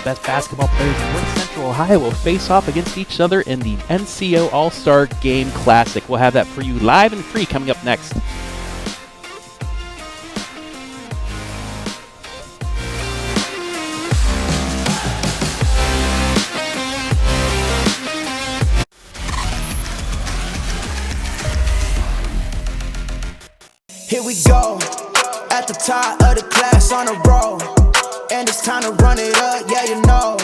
best basketball players in North Central Ohio will face off against each other in the NCO All-Star Game Classic. We'll have that for you live and free coming up next. Here we go, at the top of the class on a roll, and it's time to run it up, yeah you know.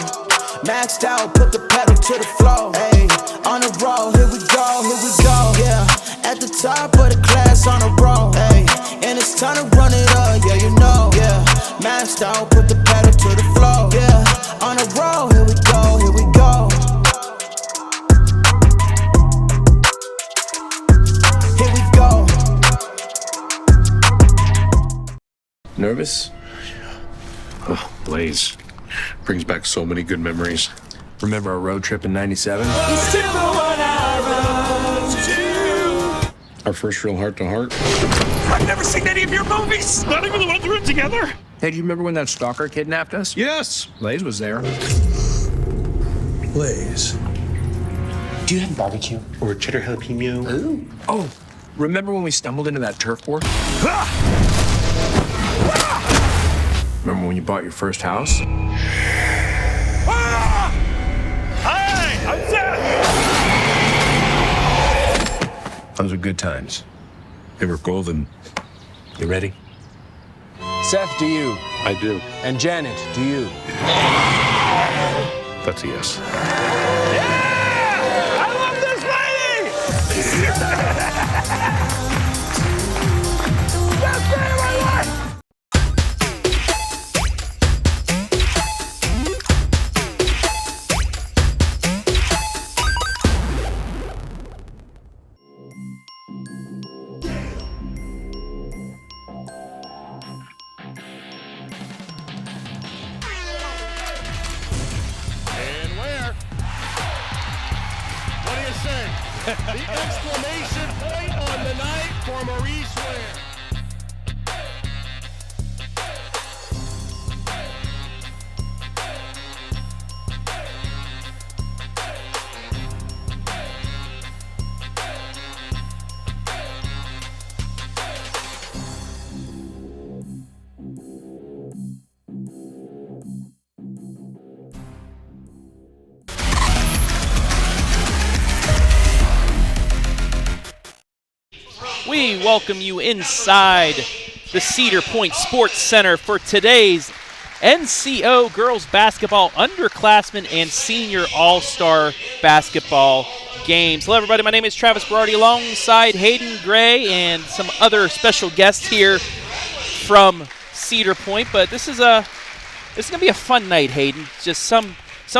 Maxed out, put the pedal to the floor, ayy, on a roll, here we go, yeah. At the top of the class on a roll, ayy, and it's time to run it up, yeah you know, yeah. Maxed out, put the pedal to the floor, yeah. On a roll, here we go, here we go. Here we go. Nervous? Oh, Blaze. Brings back so many good memories. Remember our road trip in '97? Our first real heart-to-heart. I've never seen any of your movies! Not even the ones we're in together! Hey, do you remember when that stalker kidnapped us? Yes! Blaze was there. Blaze. Do you have barbecue or cheddar jalapeno? Ooh. Oh, remember when we stumbled into that turf war? Remember when you bought your first house? Hi! I'm Seth! Those were good times. They were golden. You ready? Seth, do you? I do. And Janet, do you? That's a yes. I love this lady! Best day of my life! The exclamation point on the night for Maurice Ware. We welcome you inside the Cedar Point Sports Center for today's NCO Girls Basketball Underclassmen and Senior All-Star Basketball Games. Hello, everybody. My name is Travis Berardi alongside Hayden Gray and some other special guests here from Cedar Point. But this is going to be a fun night, Hayden. Just some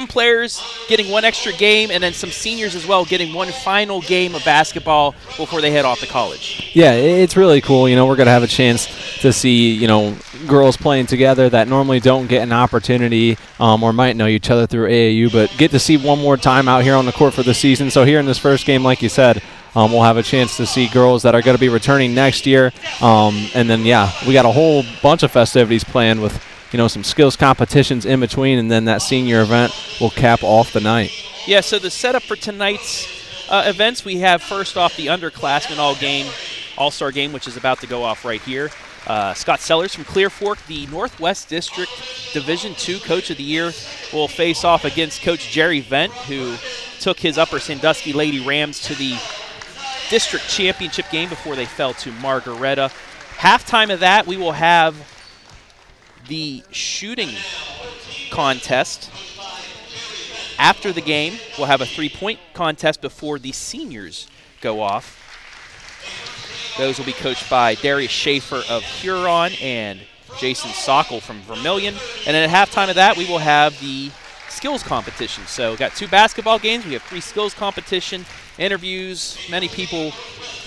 players getting one extra game, and then some seniors as well getting one final game of basketball before they head off to college. Yeah, it's really cool. You know, we're going to have a chance to see, you know, girls playing together that normally don't get an opportunity or might know each other through AAU, but get to see one more time out here on the court for the season. So here in this first game, like you said, we'll have a chance to see girls that are going to be returning next year. And then, yeah, we got a whole bunch of festivities planned with, you know, some skills competitions in between, and then that senior event will cap off the night. Yeah, so the setup for tonight's events, we have first off the Underclassmen All-Star Game, which is about to go off right here. Scott Sellers from Clear Fork, the Northwest District Division II Coach of the Year, will face off against Coach Jerry Vent, who took his Upper Sandusky Lady Rams to the district championship game before they fell to Margaretta. Halftime of that, we will have the shooting contest. After the game, we'll have a three-point contest before the seniors go off. Those will be coached by Darius Schaefer of Huron and Jason Sockel from Vermilion. And then at halftime of that, we will have the skills competition. So we've got two basketball games. We have three skills competition, interviews, many people,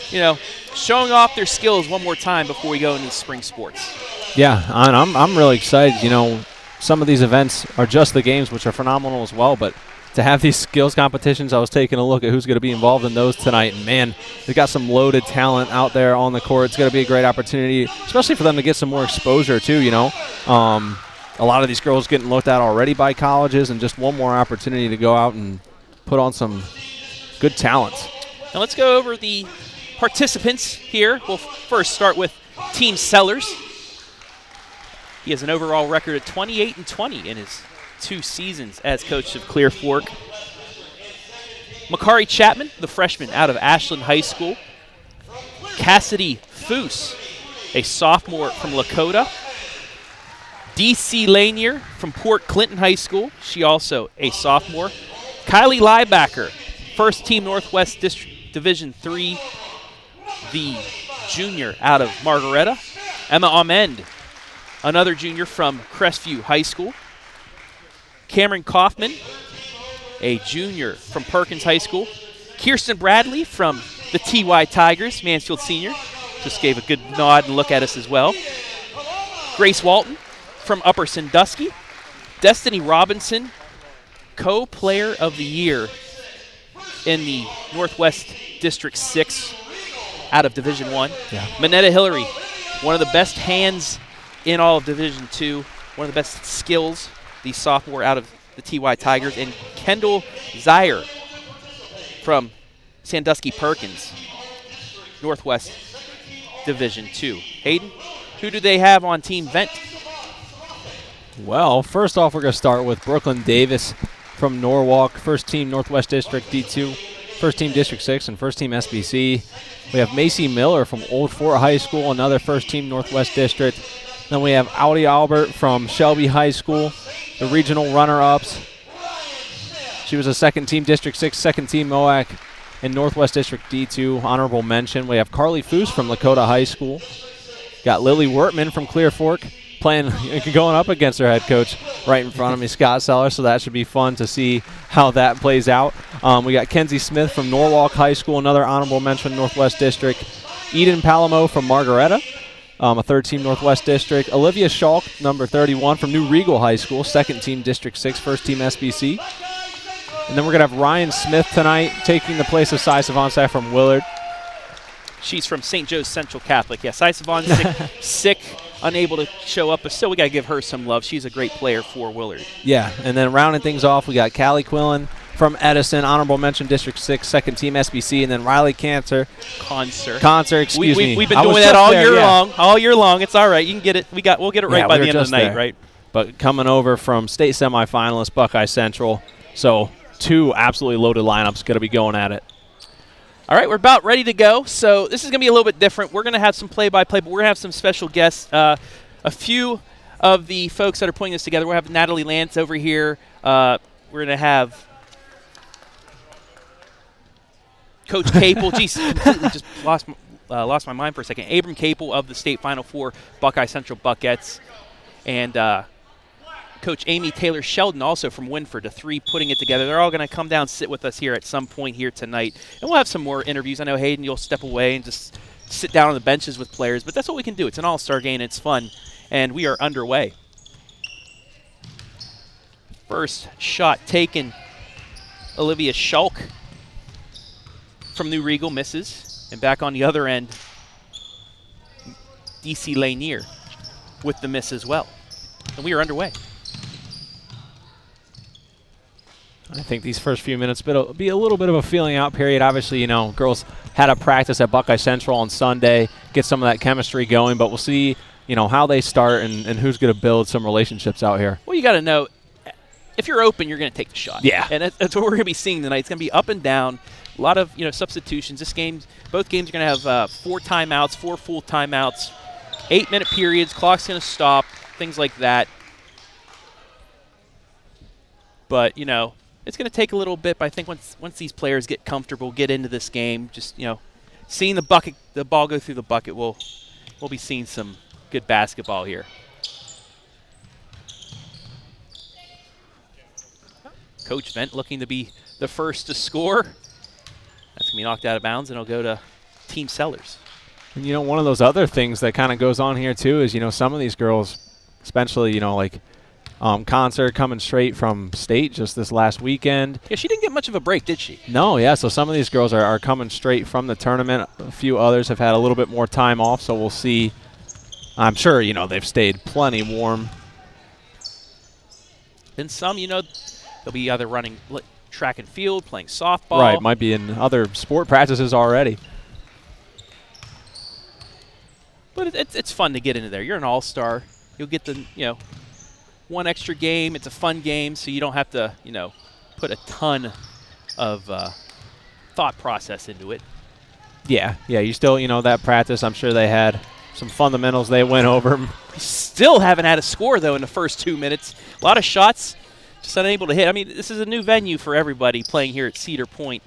you know, showing off their skills one more time before we go into spring sports. Yeah, and I'm really excited. You know, some of these events are just the games, which are phenomenal as well, but to have these skills competitions, I was taking a look at who's going to be involved in those tonight, and man, they've got some loaded talent out there on the court. It's going to be a great opportunity, especially for them to get some more exposure too, you know. a lot of these girls getting looked at already by colleges, and just one more opportunity to go out and put on some good talent. Now let's go over the participants here. We'll first start with Team Sellers. He has an overall record of 28-20 in his 2 seasons as coach of Clear Fork. Makari Chapman, the freshman out of Ashland High School. Cassidy Foose, a sophomore from Lakota. DC Lanier from Port Clinton High School. She also a sophomore. Kylie Liebacker, first team Northwest District Division III, the junior out of Margaretta. Emma Amend, another junior from Crestview High School. Cameron Kaufman, a junior from Perkins High School. Kirsten Bradley from the TY Tigers, Mansfield Senior. Just gave a good nod and look at us as well. Grace Walton from Upper Sandusky. Destiny Robinson, co-player of the year in the Northwest District 6 out of Division 1. Yeah. Manetta Hillary, one of the best hands in all of Division 2, one of the best skills, the sophomore out of the TY Tigers. And Kendall Zier from Sandusky Perkins, Northwest Division 2. Hayden, who do they have on Team Vent? Well, first off, we're going to start with Brooklyn Davis from Norwalk, first team Northwest District D2, first team District 6, and first team SBC. We have Macy Miller from Old Fort High School, another first team Northwest District. Then we have Audi Albert from Shelby High School, the regional runner-ups. She was a second team District 6, second team MOAC in Northwest District D2, honorable mention. We have Carly Foose from Lakota High School. Got Lily Wertman from Clear Fork playing, going up against her head coach right in front of me, Scott Seller, so that should be fun to see how that plays out. We got Kenzie Smith from Norwalk High School, another honorable mention, Northwest District. Eden Palamo from Margaretta, a third team Northwest District. Olivia Schalk, number 31 from New Regal High School, second team District 6, first team SBC. And then we're going to have Ryan Smith tonight taking the place of Cy Savon from Willard. She's from St. Joe's Central Catholic. Yeah, Cy Savon sick, unable to show up, but still we got to give her some love. She's a great player for Willard. Yeah, and then rounding things off, we got Callie Quillen from Edison, honorable mention District 6, second team SBC, and then Riley Concert, excuse me. We've been doing that all year long. It's all right. You can get it. We'll get it right by the end of the night, right? But coming over from state semifinalist Buckeye Central, so 2 absolutely loaded lineups going to be going at it. All right, we're about ready to go. So this is going to be a little bit different. We're going to have some play-by-play, but we're going to have some special guests. A few of the folks that are putting this together. We'll have Natalie Lance over here. We're going to have Coach Capel. Geez, completely just lost my mind for a second. Abram Capel of the state Final Four Buckeye Central Buckettes. And Coach Amy Taylor Sheldon, also from Winford, the 3 putting it together. They're all going to come down, sit with us here at some point here tonight. And we'll have some more interviews. I know, Hayden, you'll step away and just sit down on the benches with players, but that's what we can do. It's an all-star game. It's fun, and we are underway. First shot taken, Olivia Schalk from New Regal misses. And back on the other end, DC Lanier with the miss as well. And we are underway. I think these first few minutes will be a little bit of a feeling out period. Obviously, you know, girls had a practice at Buckeye Central on Sunday, get some of that chemistry going, but we'll see, you know, how they start and who's going to build some relationships out here. Well, you got to know, if you're open, you're going to take the shot. Yeah. And that's what we're going to be seeing tonight. It's going to be up and down, a lot of, substitutions. Both games are going to have 4 timeouts, 4 full timeouts, 8-minute periods, clock's going to stop, things like that. But, it's going to take a little bit, but I think once these players get comfortable, get into this game, just, seeing the ball go through the bucket, we'll be seeing some good basketball here. Coach Vent looking to be the first to score. That's going to be knocked out of bounds, and it'll go to Team Sellers. And, one of those other things that kind of goes on here, too, is, some of these girls, especially, like Concert coming straight from state just this last weekend. Yeah, she didn't get much of a break, did she? No, yeah, so some of these girls are coming straight from the tournament. A few others have had a little bit more time off, so we'll see. I'm sure, they've stayed plenty warm. And some, they'll be either running track and field, playing softball. Right, might be in other sport practices already. But it's fun to get into there. You're an all-star. You'll get the, one extra game. It's a fun game, so you don't have to, put a ton of thought process into it. Yeah, you still, that practice, I'm sure they had some fundamentals they went over. Still haven't had a score, though, in the first 2 minutes. A lot of shots, just unable to hit. I mean, this is a new venue for everybody playing here at Cedar Point.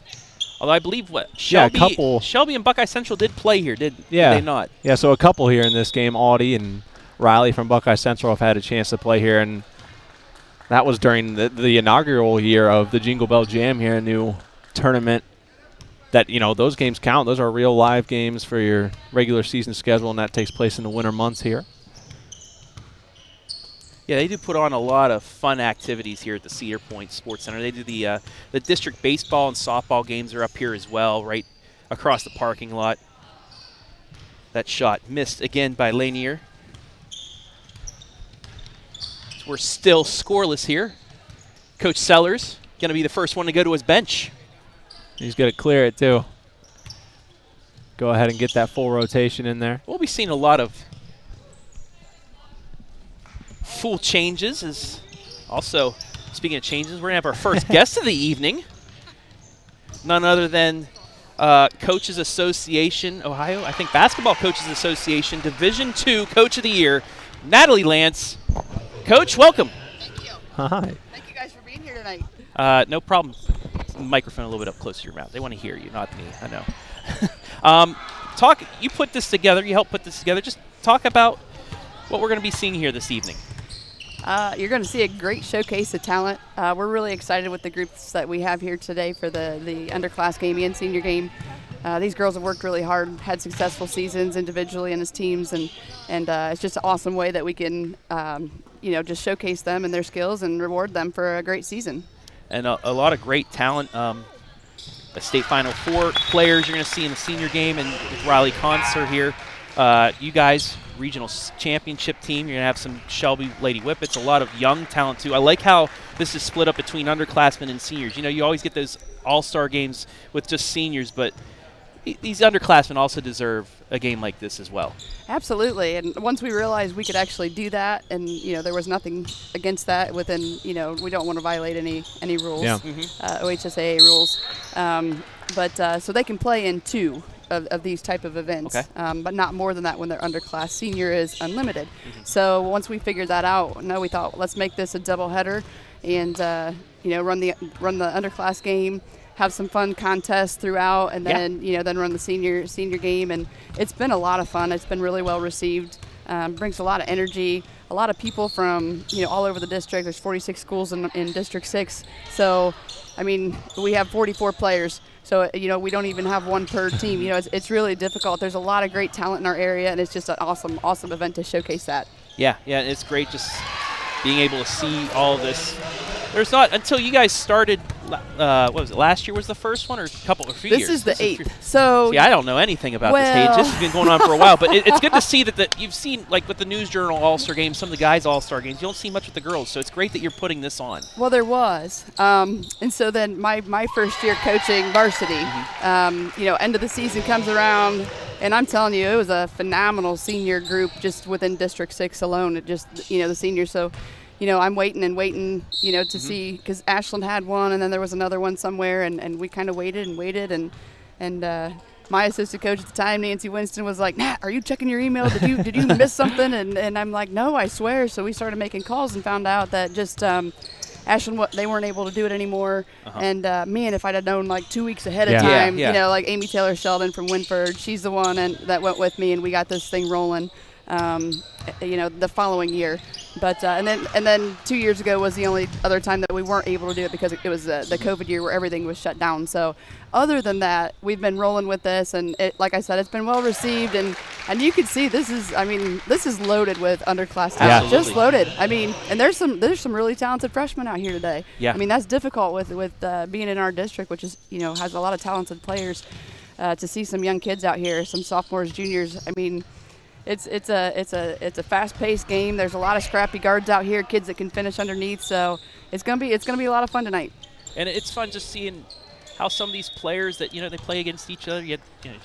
Although I believe Shelby and Buckeye Central did play here, did they not? Yeah, so a couple here in this game. Audie and Riley from Buckeye Central have had a chance to play here, and that was during the inaugural year of the Jingle Bell Jam here, a new tournament that, those games count. Those are real live games for your regular season schedule, and that takes place in the winter months here. Yeah, they do put on a lot of fun activities here at the Cedar Point Sports Center. They do the district baseball and softball games are up here as well, right across the parking lot. That shot missed again by Lanier. So we're still scoreless here. Coach Sellers going to be the first one to go to his bench. He's going to clear it, too. Go ahead and get that full rotation in there. We'll be seeing a lot of full changes. Is also, speaking of changes, we're going to have our first guest of the evening. None other than Coaches Association, Ohio, I think Basketball Coaches Association, Division II Coach of the Year, Natalie Lance. Coach, welcome. Thank you. Hi. Thank you guys for being here tonight. No problem. Microphone a little bit up close to your mouth. They want to hear you, not me. I know. You put this together. You helped put this together. Just talk about what we're going to be seeing here this evening. You're going to see a great showcase of talent. We're really excited with the groups that we have here today for the underclass game and senior game. These girls have worked really hard, had successful seasons individually and as teams, and it's just an awesome way that we can, just showcase them and their skills and reward them for a great season. And a lot of great talent. The state Final Four players you're going to see in the senior game, and with Riley Concert here. You guys, regional championship team. You're going to have some Shelby Lady Whippets, a lot of young talent too. I like how this is split up between underclassmen and seniors. You always get those all-star games with just seniors, but these underclassmen also deserve a game like this as well. Absolutely, and once we realized we could actually do that, and there was nothing against that within, we don't want to violate any rules, OHSAA rules, but so they can play in two of these type of events, but not more than that when they're underclass. Senior is unlimited. So once we figured that out, we thought, let's make this a doubleheader, and run the underclass game, have some fun contests throughout, and then then run the senior game. And it's been a lot of fun. It's been really well received. Brings a lot of energy. A lot of people from all over the district. There's 46 schools in District 6. So, we have 44 players. So, we don't even have one per team. It's really difficult. There's a lot of great talent in our area, and it's just an awesome event to showcase that. Yeah, it's great just being able to see all of this. There's not, until you guys started, what was it, last year was the first one, or a few years? This is the 8th. So see, I don't know anything about this stage. This has been going on for a while, but it's good to see that you've seen, like with the News Journal All-Star Games, some of the guys' All-Star Games, you don't see much with the girls, so it's great that you're putting this on. Well, there was. And so then my first year coaching varsity, end of the season comes around, and I'm telling you, it was a phenomenal senior group just within District 6 alone. It just, the seniors. So, I'm waiting, to see, because Ashland had one, and then there was another one somewhere, and we kind of waited, and my assistant coach at the time, Nancy Winston, was like, Nat, are you checking your email? Did you miss something? And I'm like, no, I swear. So we started making calls and found out that just Ashland, they weren't able to do it anymore. And man, if I'd have known like 2 weeks ahead of time, like Amy Taylor Sheldon from Winford, she's the one that went with me, and we got this thing rolling. The following year, but and then 2 years ago was the only other time that we weren't able to do it because it was the COVID year where everything was shut down. So other than that, we've been rolling with this, and like I said, it's been well received, and you can see this is loaded with underclass talent, just loaded. And there's some really talented freshmen out here today. Yeah. That's difficult with being in our district, which is has a lot of talented players. To see some young kids out here, some sophomores, juniors. It's a fast-paced game. There's a lot of scrappy guards out here, kids that can finish underneath. So, it's gonna be a lot of fun tonight. And it's fun just seeing how some of these players that, they play against each other. You had,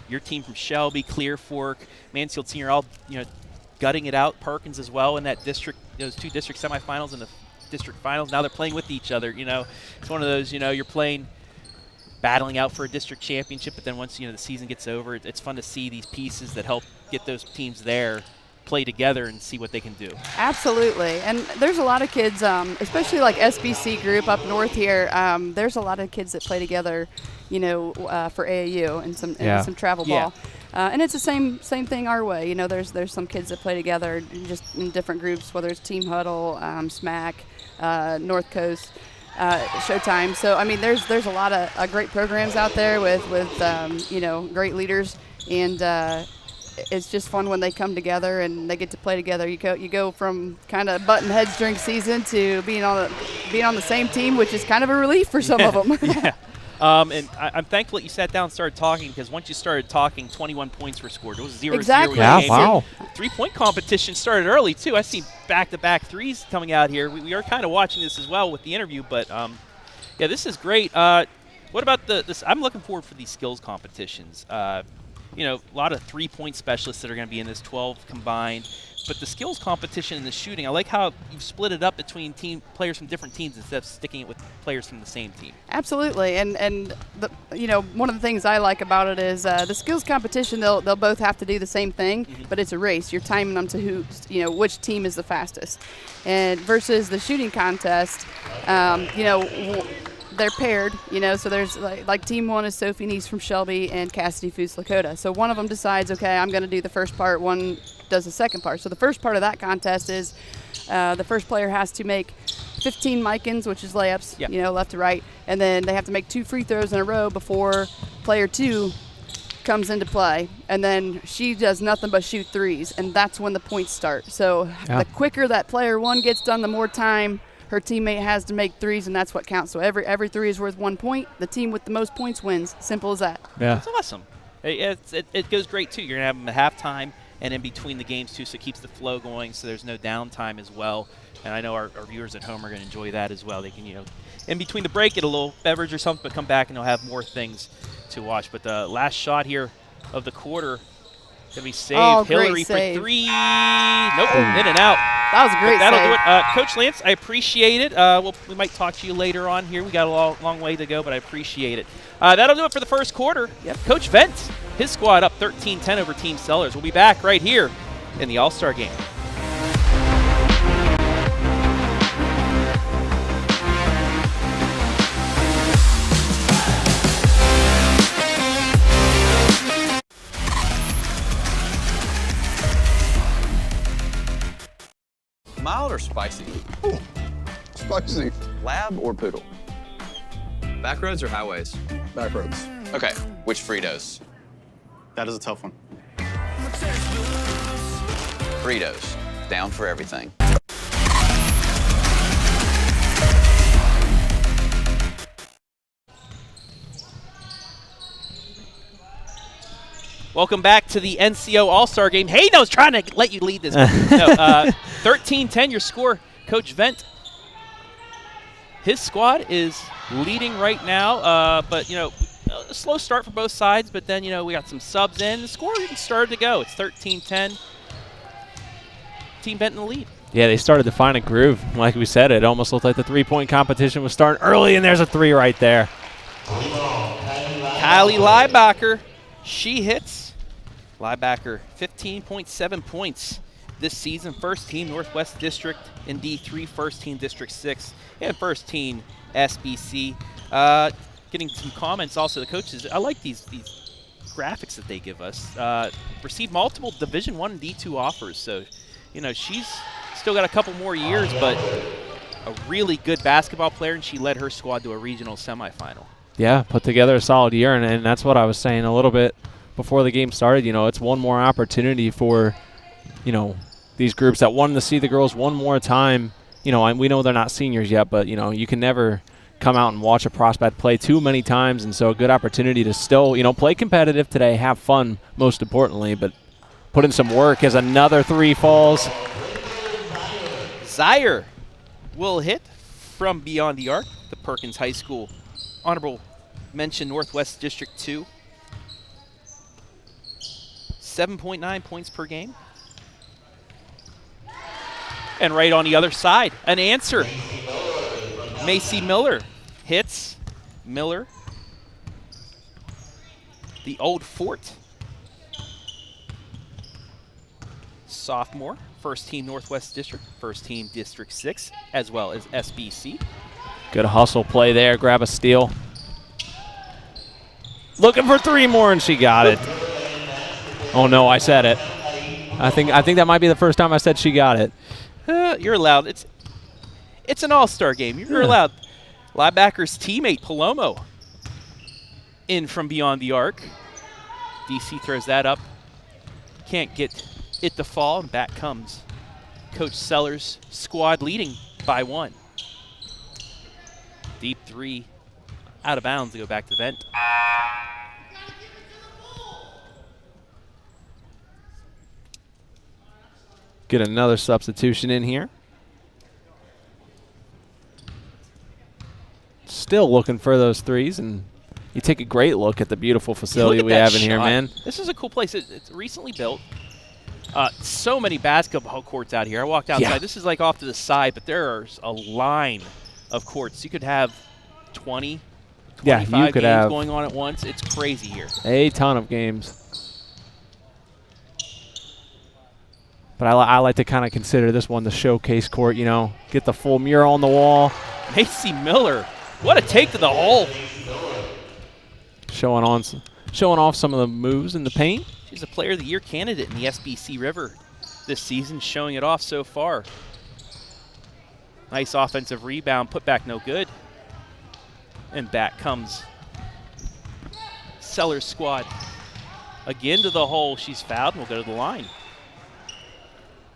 your team from Shelby, Clear Fork, Mansfield Senior, all, gutting it out. Perkins as well in that district, those 2 district semifinals and the district finals. Now they're playing with each other. It's one of those, you're playing, battling out for a district championship, but then once, the season gets over, it's fun to see these pieces that help get those teams there play together and see what they can do. Absolutely. And there's a lot of kids, especially like SBC group up north here, there's a lot of kids that play together, for AAU and some travel ball. And it's the same thing our way. There's some kids that play together just in different groups, whether it's Team Huddle, SMAC, North Coast, Showtime. So, I mean, there's a lot of great programs out there with great leaders. And it's just fun when they come together and they get to play together. You go from kind of button heads during season to being on the same team, which is kind of a relief for some of them. Yeah. And I'm thankful that you sat down and started talking, because once you started talking, 21 points were scored. It was 0-0. Exactly. Yeah, wow. 3-point competition started early, too. I see back-to-back threes coming out here. We are kind of watching this as well with the interview, but, this is great. What about this? I'm looking forward for these skills competitions. A lot of 3-point specialists that are going to be in this 12 combined. But the skills competition and the shooting, I like how you've split it up between players from different teams instead of sticking it with players from the same team. Absolutely, and one of the things I like about it is the skills competition. They'll both have to do the same thing, but it's a race. You're timing them to which team is the fastest, and versus the shooting contest, they're paired, so there's like team 1 is Sophie Neese from Shelby and Cassidy Foods Lakota. So one of them decides, okay, I'm going to do the first part, one does the second part. So the first part of that contest is the first player has to make 15 mic-ins, which is layups, left to right, and then they have to make 2 free throws in a row before player 2 comes into play, and then she does nothing but shoot threes, and that's when the points start. So the quicker that player 1 gets done, the more time her teammate has to make threes, and that's what counts. So every three is worth 1 point. The team with the most points wins. Simple as that. Yeah. That's awesome. It goes great, too. You're going to have them at halftime and in between the games, too, so it keeps the flow going, so there's no downtime as well. And I know our viewers at home are going to enjoy that as well. They can, in between the break, get a little beverage or something, but come back and they'll have more things to watch. But the last shot here of the quarter can be saved. Oh, Hillary for save. 3. Nope, in and out. That was a great That'll save. do it. Coach Lance, I appreciate it. We might talk to you later on here. We got a long way to go, but I appreciate it. That'll do it for the first quarter. Yep. Coach Vent, his squad up 13-10 over Team Sellers. We'll be back right here in the All-Star Game. Mild or spicy? Spicy. Lab or poodle? Back roads or highways? Back roads. Okay, which Fritos? That is a tough one. Fritos, down for everything. Welcome back to the NCO All-Star Game. Hayden's trying to let you lead this. No, 13-10 your score. Coach Vent, his squad is leading right now, but, a slow start for both sides, but then, we got some subs in. The score started to go. It's 13-10. Team Vent in the lead. Yeah, they started to find a groove. Like we said, it almost looked like the three-point competition was starting early, and there's a 3 right there. Kylie Liebacher, she hits. Liebacher, 15.7 points this season. First team Northwest District in D3, first team District 6, and first team SBC. Getting some comments also, the coaches. I like these graphics that they give us. Received multiple Division I and D2 offers, so she's still got a couple more years, but a really good basketball player, and she led her squad to a regional semifinal. Yeah, put together a solid year, and that's what I was saying a little bit before the game started. It's one more opportunity for, these groups that wanted to see the girls one more time. And we know they're not seniors yet, but, you can never come out and watch a prospect play too many times, and so a good opportunity to still, play competitive today, have fun most importantly, but put in some work as another 3 falls. Zaire will hit from beyond the arc, the Perkins High School honorable mention Northwest District 2. 7.9 points per game. And right on the other side, an answer. Macy Miller hits. Miller, the Old Fort. Sophomore, first team Northwest District, first team District 6, as well as SBC. Good hustle play there. Grab a steal. Looking for 3 more, and she got it. Oh no, I said it. I think that might be the first time I said she got it. You're allowed. It's an all-star game. You're allowed. Liebacker's teammate Palomo in from beyond the arc. DC throws that up. Can't get it to fall, and back comes Coach Sellers' squad leading by 1. Deep 3 out of bounds to go back to vent. Get another substitution in here. Still looking for those 3s, and you take a great look at the beautiful facility we have in here, man. This is a cool place. It's recently built. So many basketball courts out here. I walked outside. Yeah. This is like off to the side, but there's a line of courts. You could have 20, 25 games have going on at once. It's crazy here. A ton of games. But I like to kind of consider this one the showcase court, you know, get the full mural on the wall. Macy Miller, what a take to the hole. Showing off some of the moves in the paint. She's a Player of the Year candidate in the SBC River this season, showing it off so far. Nice offensive rebound, put back no good. And back comes Sellers' squad. Again to the hole, she's fouled and will go to the line.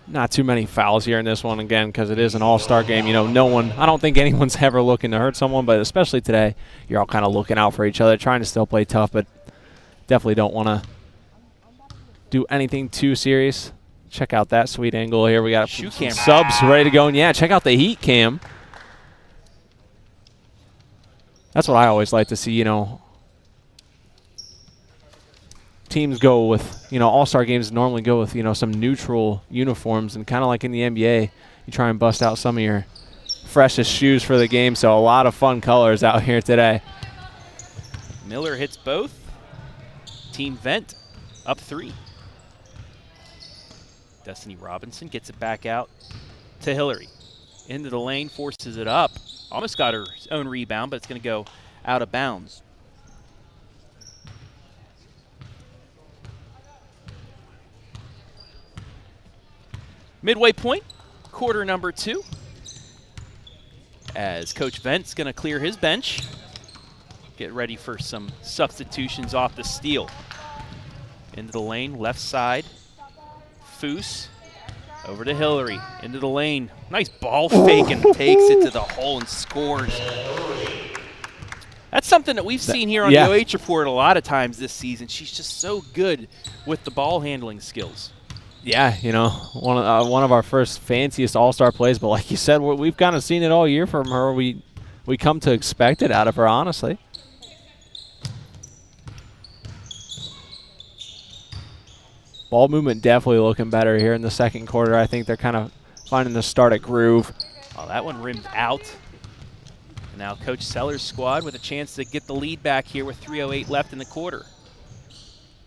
Not too many fouls here in this one, again, because it is an all-star game. You know, I don't think anyone's ever looking to hurt someone, but especially today, you're all kind of looking out for each other, trying to still play tough, but definitely don't want to do anything too serious. Check out that sweet angle here. We got some subs ready to go, and yeah, check out the heat cam. That's what I always like to see, you know. Teams go with, you know, all-star games normally go with, you know, some neutral uniforms, and kind of like in the NBA, you try and bust out some of your freshest shoes for the game, so a lot of fun colors out here today. Miller hits both. Team Vent up 3. Destiny Robinson gets it back out to Hillary. Into the lane, forces it up. Almost got her own rebound, but it's going to go out of bounds. Midway point, quarter number 2. As Coach Vent's going to clear his bench. Get ready for some substitutions off the steal. Into the lane, left side. Foose over to Hillary. Into the lane. Nice ball fake and takes it to the hole and scores. That's something that we've seen here on the OH Report a lot of times this season. She's just so good with the ball handling skills. Yeah, you know, one of our first fanciest all-star plays, but like you said, we've kind of seen it all year from her. We come to expect it out of her, honestly. Ball movement definitely looking better here in the second quarter. I think they're kind of finding the start at groove. Oh, that one rimmed out. And now Coach Sellers' squad with a chance to get the lead back here with 3:08 left in the quarter.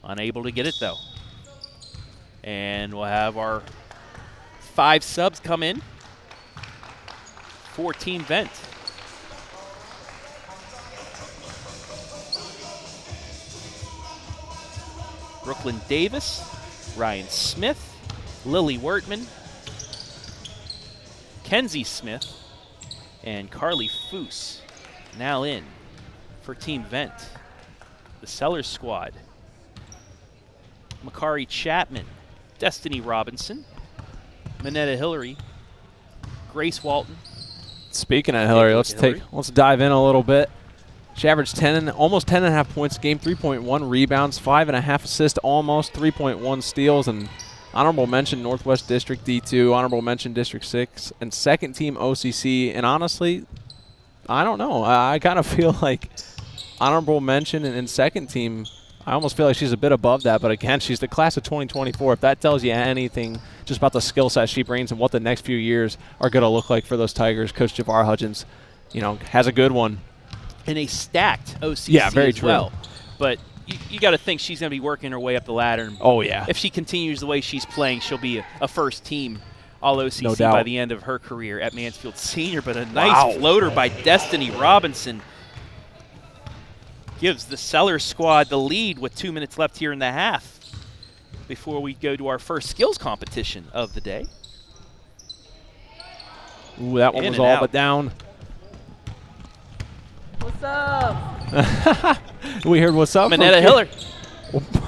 Unable to get it, though. And we'll have our 5 subs come in for Team Vent. Brooklyn Davis, Ryan Smith, Lily Wertman, Kenzie Smith, and Carly Foose now in for Team Vent. The Sellers squad. Makari Chapman, Destiny Robinson, Minetta Hillary, Grace Walton. Speaking of Hillary, let's dive in a little bit. She averaged almost 10.5 points a game, 3.1 rebounds, 5.5 assists, almost 3.1 steals, and honorable mention Northwest District D2, honorable mention District 6, and second team OCC. And honestly, I don't know. I kind of feel like honorable mention in second team. I almost feel like she's a bit above that, but again, she's the class of 2024. If that tells you anything just about the skill set she brings and what the next few years are going to look like for those Tigers, Coach Javar Hudgens, has a good one. And a stacked OCC yeah, very as true. well. But you got to think she's going to be working her way up the ladder. Oh, yeah. If she continues the way she's playing, she'll be a first team All-OCC no doubt. by the end of her career at Mansfield Senior. But a nice floater by Destiny Robinson gives the Sellers squad the lead with 2 minutes left here in the half before we go to our first skills competition of the day. Ooh, that one was all but down. What's up? We heard what's up. Manetta Hiller.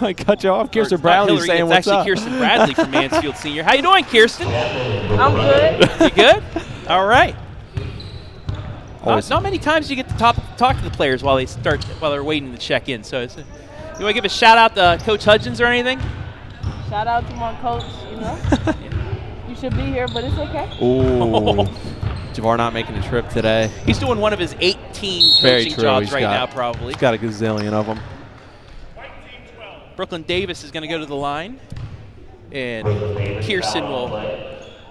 I cut you off. Kirsten Or not Bradley Hillary, saying it's what's actually up. Kirsten Bradley from Mansfield Senior. How you doing, Kirsten? I'm good. You good? All right. Always. Not many times you get to talk to the players while they're waiting to check in. So, you want to give a shout out to Coach Hudgens or anything? Shout out to my coach, You should be here, but it's okay. Ooh. Javar not making a trip today. He's doing one of his 18 Very coaching true. jobs right now, probably. He's got a gazillion of them. Brooklyn Davis is going to go to the line, and Kirsten will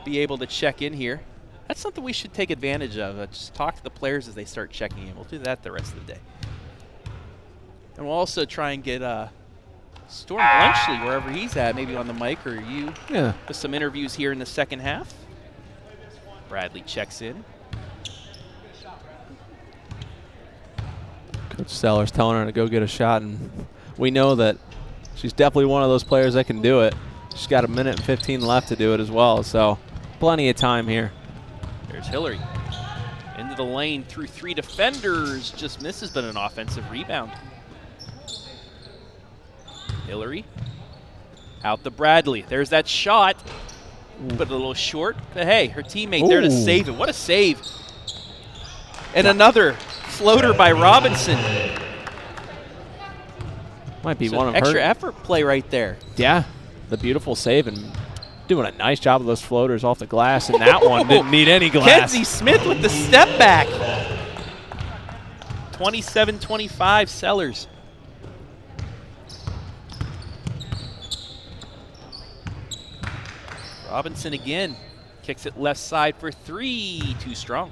be able to check in here. That's something we should take advantage of. Just talk to the players as they start checking in. We'll do that the rest of the day. And we'll also try and get Storm Blunchley, wherever he's at, maybe on the mic or you, with some interviews here in the second half. Bradley checks in. Coach Sellers telling her to go get a shot, and we know that she's definitely one of those players that can do it. She's got 1 minute and 15 left to do it as well, so plenty of time here. There's Hillary. Into the lane through 3 defenders. Just misses, but an offensive rebound. Hillary. Out to Bradley. There's that shot. But a little short. But hey, her teammate there to save it. What a save. And another floater by Robinson. Might be So one of extra her. effort play right there. Yeah, the beautiful save and doing a nice job of those floaters off the glass, and that one didn't need any glass. Kenzie Smith with the step back. 27-25 Sellers. Robinson again. Kicks it left side for 3. Too strong.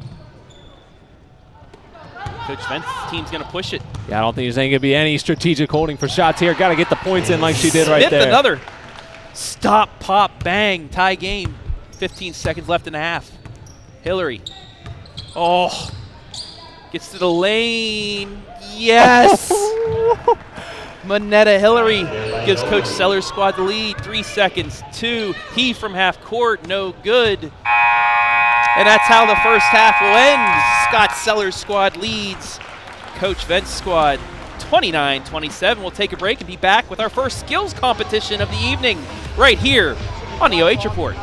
Coach Vence's team's going to push it. Yeah, I don't think there's going to be any strategic holding for shots here. Got to get the points in like she did right Smith, there. Another stop, pop, bang, tie game. 15 seconds left in the half. Hillary. Oh, gets to the lane. Yes. Manetta Hillary gives Coach Sellers' squad the lead. 3 seconds. 2. He from half court. No good. And that's how the first half will end. Scott Sellers' squad leads Coach Vent's squad 29-27. We'll take a break and be back with our first skills competition of the evening right here on the OH Report.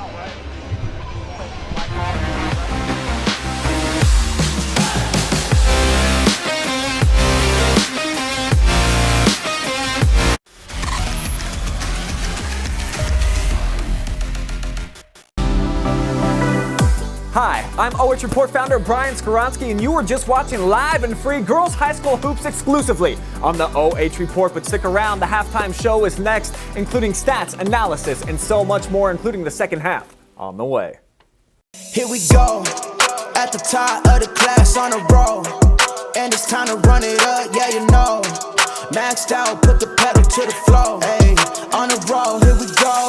Hi, I'm OH Report founder Brian Skoronsky, and you are just watching live and free Girls High School Hoops exclusively on the OH Report. But stick around, the halftime show is next, including stats, analysis, and so much more, including the second half on the way. Here we go, at the top of the class on a roll, and it's time to run it up, yeah you know. Maxed out, put the pedal to the floor, hey, on a roll, here we go,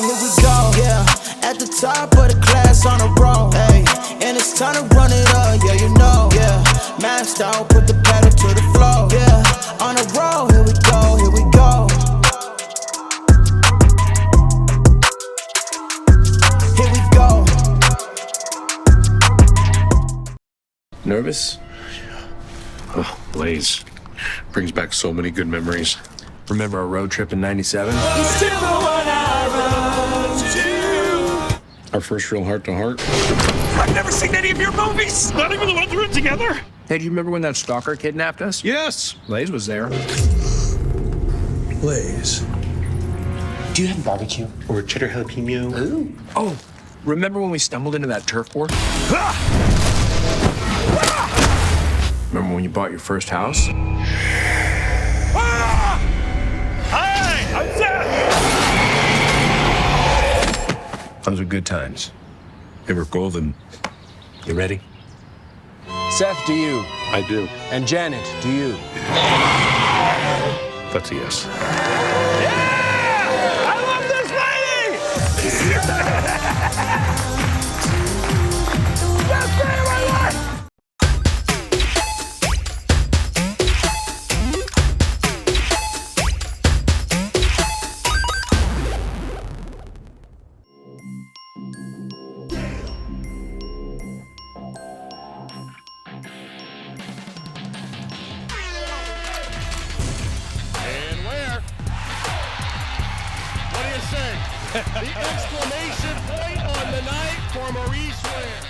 yeah. At the top of the class on a roll, hey, and it's time to run it up, yeah you know, yeah. Maxed out, put the pedal to the floor, yeah. On a roll, here we go, here we go. Here we go. Nervous? Oh, Blaze. Brings back so many good memories. Remember our road trip in '97? Our first real heart-to-heart. I've never seen any of your movies. Not even the ones we're in together. Hey, do you remember when that stalker kidnapped us? Yes. Blaze was there. Blaze. Do you have barbecue or cheddar jalapeno? Ooh. Oh, remember when we stumbled into that turf war? Remember when you bought your first house? Hi, I'm Seth. Those were good times. They were golden. You ready? Seth, do you? I do. And Janet, do you? That's a yes. I love this lady. Best day of my life. And where? What do you say? The exclamation point on the night for Maurice Ware.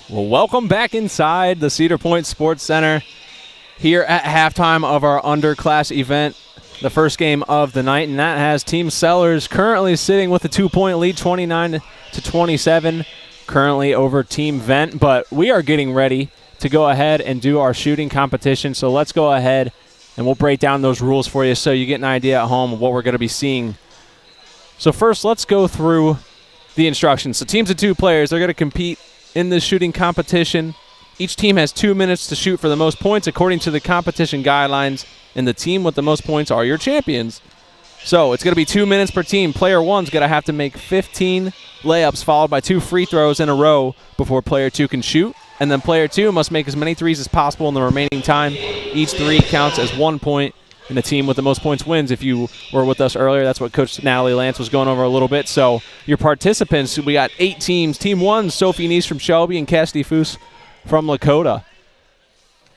Well, welcome back inside the Cedar Point Sports Center here at halftime of our Underclass event, the first game of the night, and that has Team Sellers currently sitting with a 2-point lead, 29-27, currently over Team Vent, but we are getting ready to go ahead and do our shooting competition, so let's go ahead and we'll break down those rules for you so you get an idea at home of what we're going to be seeing. So first, let's go through the instructions. So teams of 2 players, they're going to compete in this shooting competition. Each team has 2 minutes to shoot for the most points according to the competition guidelines, and the team with the most points are your champions. So it's going to be 2 minutes per team. Player 1's going to have to make 15 layups followed by 2 free throws in a row before player 2 can shoot, and then player 2 must make as many threes as possible in the remaining time. Each 3 counts as 1 point, and the team with the most points wins. If you were with us earlier, that's what Coach Natalie Lance was going over a little bit. So your participants, we got 8 teams. Team 1, Sophie Neese from Shelby and Cassidy Foose from Lakota.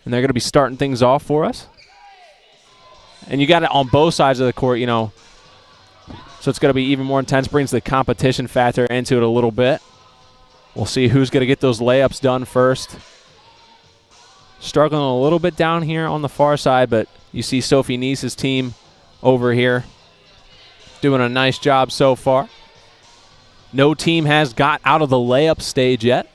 And they're going to be starting things off for us. And you got it on both sides of the court, you know. So it's going to be even more intense, brings the competition factor into it a little bit. We'll see who's going to get those layups done first. Struggling a little bit down here on the far side, but you see Sophie Neese's team over here doing a nice job so far. No team has got out of the layup stage yet.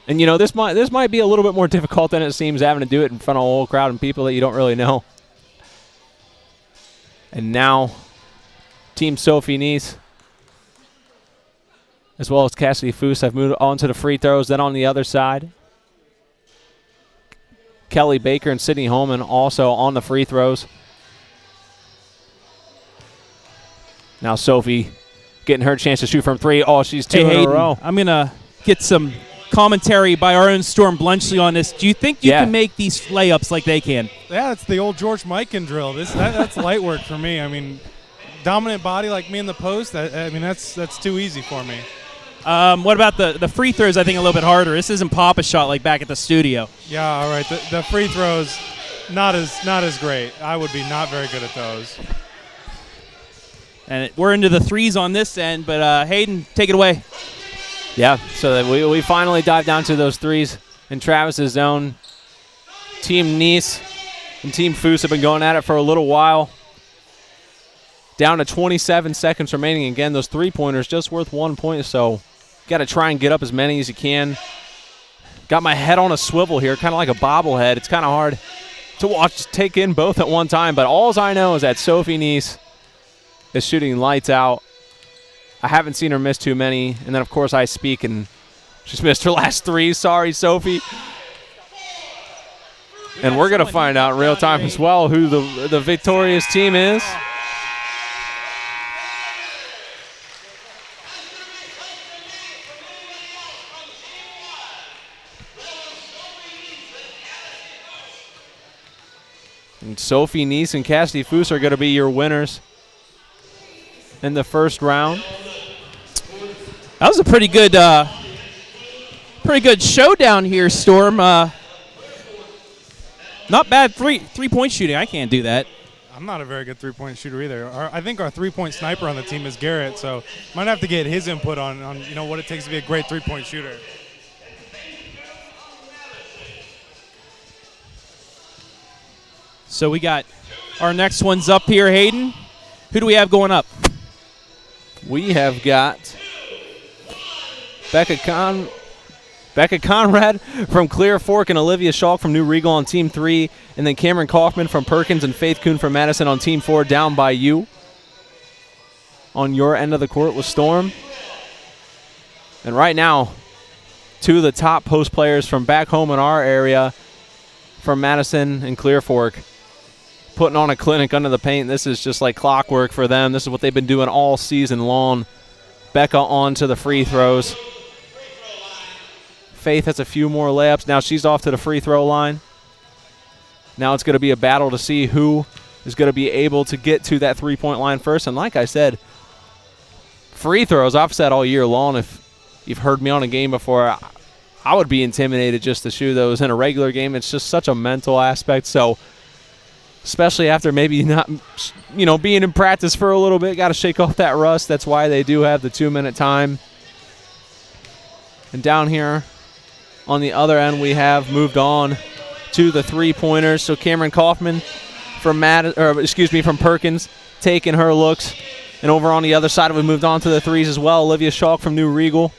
And, you know, this might be a little bit more difficult than it seems, having to do it in front of a whole crowd and people that you don't really know. And now Team Sophie Neese, as well as Cassidy Foose, have moved on to the free throws. Then on the other side, Kelly Baker and Sydney Holman also on the free throws. Now Sophie getting her chance to shoot from 3. Oh, she's 2 in a row. I'm going to get some commentary by our own Storm Blunchley on this. Do you think you can make these layups like they can? Yeah, it's the old George Mikan drill. That's light work for me. I mean, dominant body like me in the post, that's too easy for me. What about the free throws? I think a little bit harder. This isn't pop a shot like back at the studio. Yeah, all right. The free throws, not as great. I would be not very good at those. And we're into the threes on this end, but Hayden, take it away. Yeah, so that we finally dive down to those threes in Travis's zone. Team Neese and Team Foose have been going at it for a little while. Down to 27 seconds remaining. Again, those three-pointers just worth 1 point, so got to try and get up as many as you can. Got my head on a swivel here, kind of like a bobblehead. It's kind of hard to watch, take in both at one time, but all I know is that Sophie Neese is shooting lights out. I haven't seen her miss too many, and then, of course, I speak, and she's missed her last 3. Sorry, Sophie. And we're going to find out in real time as well who the victorious team is. And Sophie Neese and Cassidy Foose are going to be your winners in the first round. That was a pretty good showdown here, Storm. Not bad three-point shooting. I can't do that. I'm not a very good three-point shooter either. I think our three-point sniper on the team is Garrett, so might have to get his input on what it takes to be a great three-point shooter. So we got our next one's up here, Hayden. Who do we have going up? We have got Becca Conrad from Clear Fork and Olivia Schalk from New Regal on Team 3, and then Cameron Kaufman from Perkins and Faith Kuhn from Madison on Team 4 down by you. On your end of the court with Storm. And right now, two of the top post players from back home in our area from Madison and Clear Fork putting on a clinic under the paint. This is just like clockwork for them. This is what they've been doing all season long. Becca on to the free throws. Faith has a few more layups. Now she's off to the free throw line. Now it's going to be a battle to see who is going to be able to get to that three-point line first. And like I said, free throws, I've said all year long, if you've heard me on a game before, I would be intimidated just to shoot those in a regular game. It's just such a mental aspect. So especially after maybe not, being in practice for a little bit, got to shake off that rust. That's why they do have the 2-minute time. And down here on the other end, we have moved on to the three-pointers. So Cameron Kaufman from Perkins taking her looks. And over on the other side, we moved on to the threes as well. Olivia Schalk from New Regal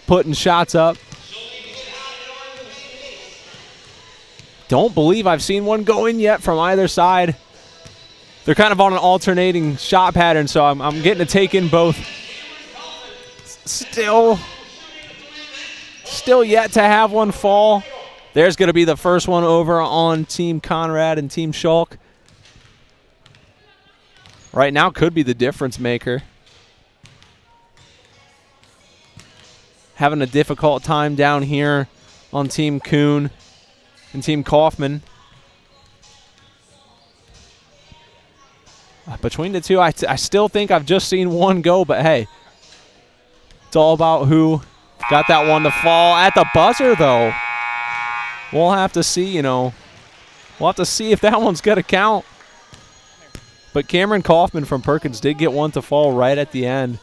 putting shots up. Don't believe I've seen one go in yet from either side. They're kind of on an alternating shot pattern, so I'm getting to take in both. Still yet to have one fall. There's going to be the first one over on Team Conrad and Team Schalk. Right now could be the difference maker. Having a difficult time down here on Team Kuhn and Team Kaufman. Between the two, I still think I've just seen one go, but hey, it's all about who got that one to fall at the buzzer, though. We'll have to see, we'll have to see if that one's going to count. But Cameron Kaufman from Perkins did get one to fall right at the end.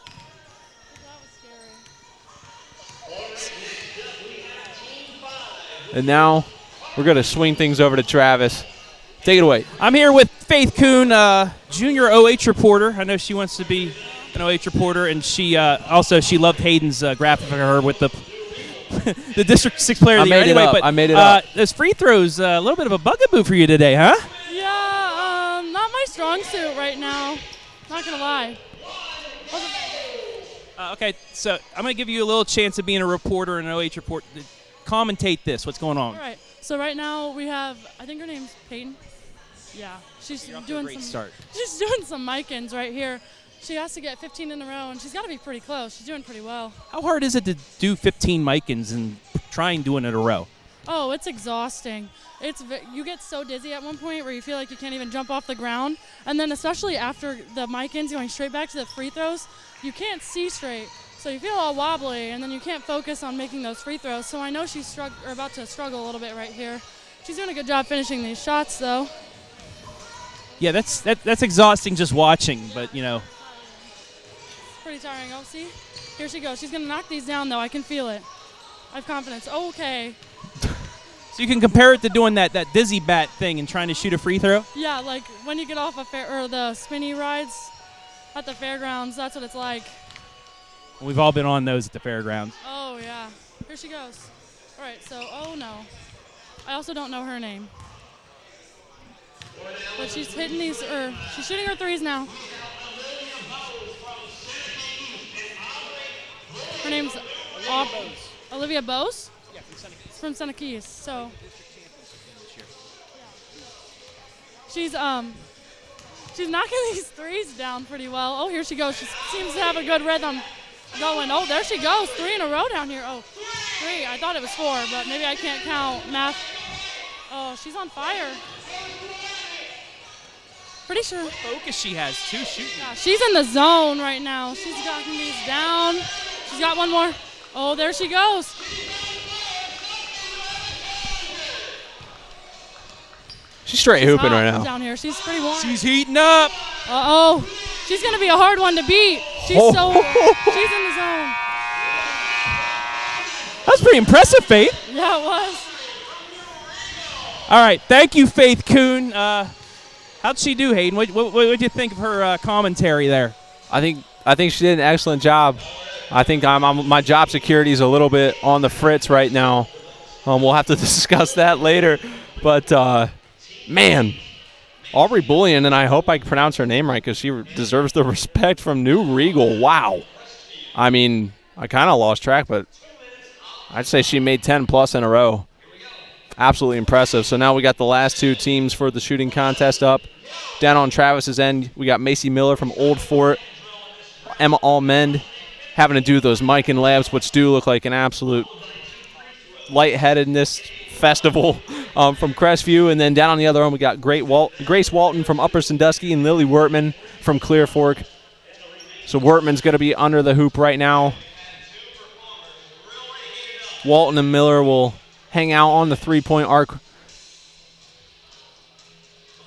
And now we're going to swing things over to Travis. Take it away. I'm here with Faith Kuhn, junior OH reporter. I know she wants to be an OH reporter, and she loved Hayden's graphic of her with the the District 6 Player of the Year. Anyway, but I made it up. Those free throws, a little bit of a bugaboo for you today, huh? Yeah, not my strong suit right now. Not gonna lie. Okay, so I'm gonna give you a little chance of being a reporter and an OH report. Commentate this. What's going on? All right. So right now we have, I think her name's Peyton. Yeah, she's doing She's doing some mic-ins right here. She has to get 15 in a row, and she's got to be pretty close. She's doing pretty well. How hard is it to do 15 mic-ins and try and doing it in a row? Oh, it's exhausting. You get so dizzy at one point where you feel like you can't even jump off the ground. And then especially after the mic-ins going straight back to the free throws, you can't see straight. So you feel all wobbly, and then you can't focus on making those free throws. So I know she's about to struggle a little bit right here. She's doing a good job finishing these shots, though. Yeah, that's exhausting just watching, but, Pretty tiring. Oh, see? Here she goes. She's going to knock these down, though. I can feel it. I have confidence. Okay. So you can compare it to doing that dizzy bat thing and trying to shoot a free throw? Yeah, like when you get off the spinny rides at the fairgrounds, that's what it's like. We've all been on those at the fairgrounds. Oh, yeah. Here she goes. All right, so, oh, no. I also don't know her name. But she's hitting she's shooting her threes now. Her name's Olivia Bose? Yeah, from Santa Keys. From Santa Keys, so. She's knocking these threes down pretty well. Oh, here she goes. She seems to have a good rhythm going. Oh, there she goes. 3 in a row down here. Oh, 3. I thought it was 4, but maybe I can't count math. Oh, she's on fire. Pretty sure. Focus she has, too, shooting. Yeah, she's in the zone right now. She's gotten these down. She's got one more. Oh, there she goes. She's straight hooping right now. Down here, she's pretty warm. She's heating up. Uh-oh. She's going to be a hard one to beat. She's in the zone. That's pretty impressive, Faith. Yeah, it was. All right, thank you, Faith Kuhn. How'd she do, Hayden? What did you think of her commentary there? I think she did an excellent job. I think my job security is a little bit on the fritz right now. We'll have to discuss that later. But, man, Aubrey Bullion, and I hope I pronounce her name right because she deserves the respect from New Regal. Wow. I mean, I kind of lost track, but I'd say she made 10+ in a row. Absolutely impressive. So now we got the last two teams for the shooting contest up. Down on Travis's end, we got Macy Miller from Old Fort, Emma Almond having to do those Mike and Labs, which do look like an absolute lightheadedness festival from Crestview. And then down on the other end, we got Grace Walton from Upper Sandusky and Lily Wertman from Clear Fork. So Wertman's going to be under the hoop right now. Walton and Miller will hang out on the three-point arc.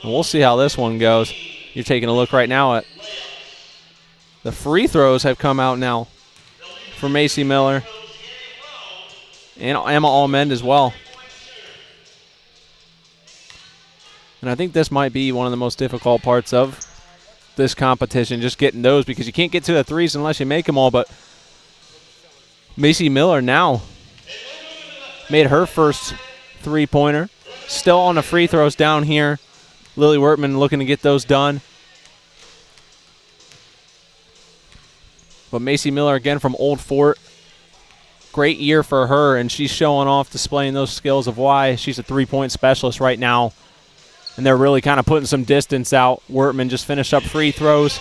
And we'll see how this one goes. You're taking a look right now at the free throws have come out now for Macy Miller and Emma Almond as well. And I think this might be one of the most difficult parts of this competition, just getting those, because you can't get to the threes unless you make them all. But Macy Miller now made her first three-pointer. Still on the free throws down here. Lily Wertman looking to get those done. But Macy Miller again from Old Fort. Great year for her, and she's showing off, displaying those skills of why she's a three-point specialist right now. And they're really kind of putting some distance out. Wertman just finished up free throws.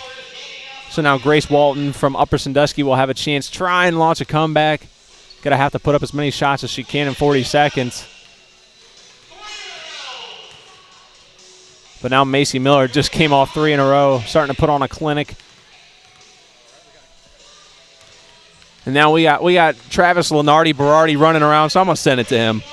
So now Grace Walton from Upper Sandusky will have a chance to try and launch a comeback. Going to have to put up as many shots as she can in 40 seconds. But now Macy Miller just came off 3 in a row, starting to put on a clinic. And now we got Travis Lenardi-Berardi running around, so I'm going to send it to him.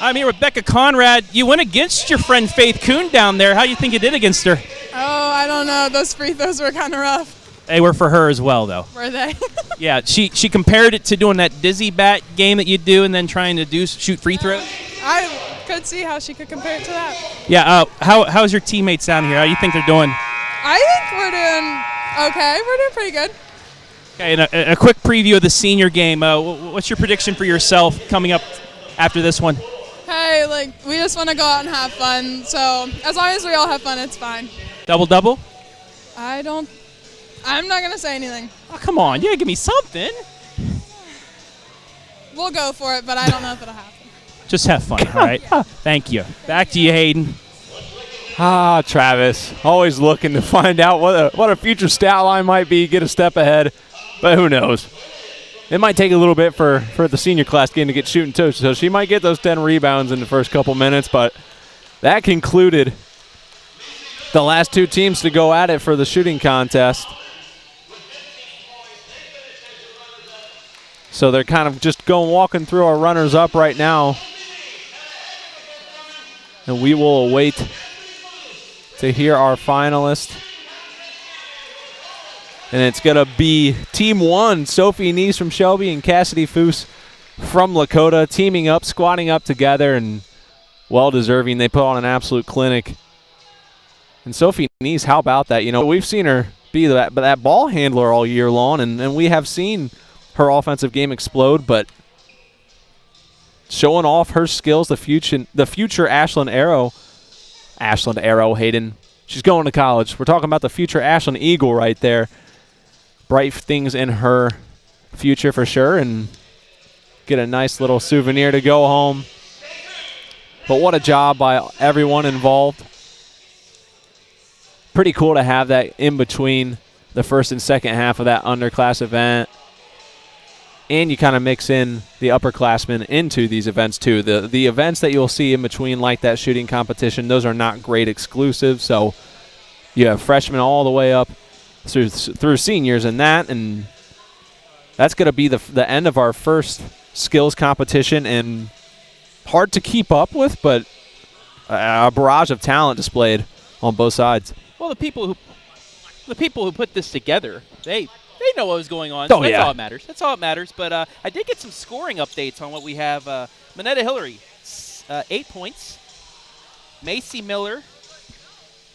I'm here with Becca Conrad. You went against your friend Faith Kuhn down there. How do you think you did against her? Oh, I don't know. Those free throws were kind of rough. They were for her as well, though. Were they? Yeah, she compared it to doing that dizzy bat game that you do and then trying to shoot free throws. I could see how she could compare it to that. Yeah, how's your teammates down here? How do you think they're doing? I think we're doing okay. We're doing pretty good. Okay, and a quick preview of the senior game. What's your prediction for yourself coming up after this one? Hey, we just want to go out and have fun. So as long as we all have fun, it's fine. Double-double? I'm not going to say anything. Oh, come on. You got to give me something. We'll go for it, but I don't know if it'll happen. Just have fun, all right? Thank you. Back to you, Hayden. Travis, always looking to find out what a future stat line might be, get a step ahead, but who knows? It might take a little bit for the senior class game to get shooting too, so she might get those 10 rebounds in the first couple minutes, but that concluded the last two teams to go at it for the shooting contest. So they're kind of just walking through our runners-up right now. And we will await to hear our finalist. And it's going to be Team 1, Sophie Neese from Shelby and Cassidy Foose from Lakota, teaming up, squatting up together, and well-deserving. They put on an absolute clinic. And Sophie Neese, how about that? You know, we've seen her be that ball handler all year long, and we have seen her offensive game explode, but showing off her skills, the future Ashland Arrow, Hayden. She's going to college. We're talking about the future Ashland Eagle right there. Bright things in her future for sure, and get a nice little souvenir to go home. But what a job by everyone involved. Pretty cool to have that in between the first and second half of that underclass event. And you kind of mix in the upperclassmen into these events too. The events that you'll see in between, like that shooting competition, those are not grade exclusive. So you have freshmen all the way up through seniors in that, and that's going to be the end of our first skills competition, and hard to keep up with, but a barrage of talent displayed on both sides. Well, the people who put this together, they know what was going on. Oh, so that's yeah. all that matters. That's all that matters. But I did get some scoring updates on what we have. Minetta Hillary, 8 points. Macy Miller,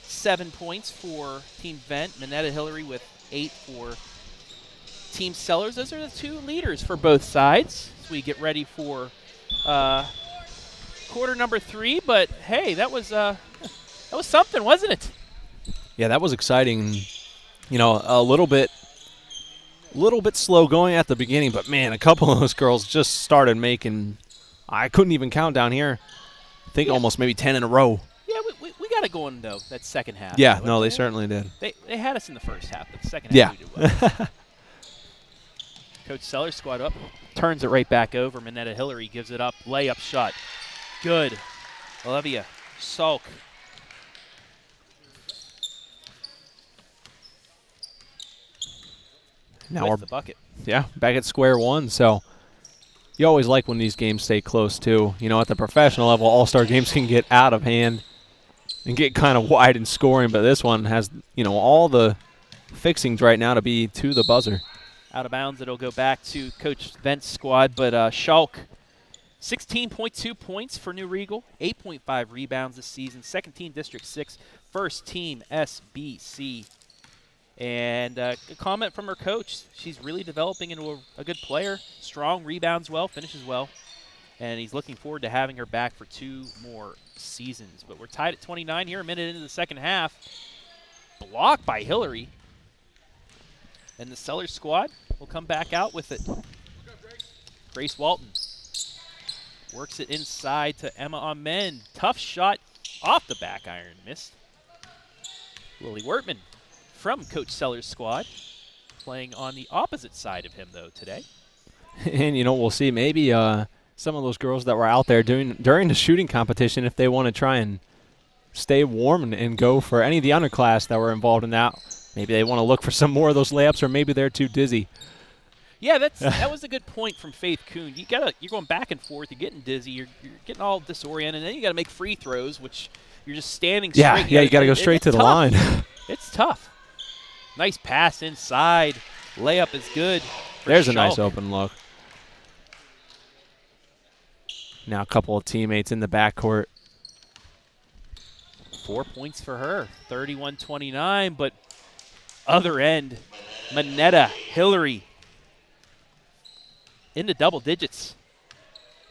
7 points for Team Vent. Minetta Hillary with 8 for Team Sellers. Those are the 2 leaders for both sides as we get ready for quarter number 3. But hey, that was something, wasn't it? Yeah, that was exciting. You know, a little bit slow going at the beginning, but man, a couple of those girls just started making. I couldn't even count down here. I think almost maybe 10 in a row. Yeah, we got it going though that second half. Yeah, no, they certainly did. They had us in the first half, but the second half we did well. Coach Sellers squad up, turns it right back over. Minetta Hillary gives it up, layup shot, good. Olivia Salk. Now we're the bucket. Yeah, back at square one. So you always like when these games stay close too. You know, at the professional level, all-star games can get out of hand and get kind of wide in scoring, but this one has, you know, all the fixings right now to be to the buzzer. Out of bounds, it'll go back to Coach Vent's squad, but Schalk, 16.2 points for New Regal, 8.5 rebounds this season, second team District 6, first team SBC. And a comment from her coach, she's really developing into a good player, strong, rebounds well, finishes well, and he's looking forward to having her back for 2 more seasons. But we're tied at 29 here, a minute into the second half. Blocked by Hillary. And the Sellers squad will come back out with it. Grace Walton works it inside to Emma Amen. Tough shot off the back iron, missed. Lily Wertman from Coach Sellers' squad, playing on the opposite side of him, though, today. And, you know, we'll see maybe some of those girls that were out there during the shooting competition, if they want to try and stay warm and go for any of the underclass that were involved in that, maybe they want to look for some more of those layups, or maybe they're too dizzy. Yeah, that was a good point from Faith Kuhn. You're going back and forth, you're getting dizzy, you're getting all disoriented, and then you got to make free throws, which you're just standing straight. Yeah, you got to go straight to the line. It's tough. Nice pass inside. Layup is good. There's a nice open look. Now a couple of teammates in the backcourt. 4 points for her, 31-29, but other end, Minetta Hillary into double digits,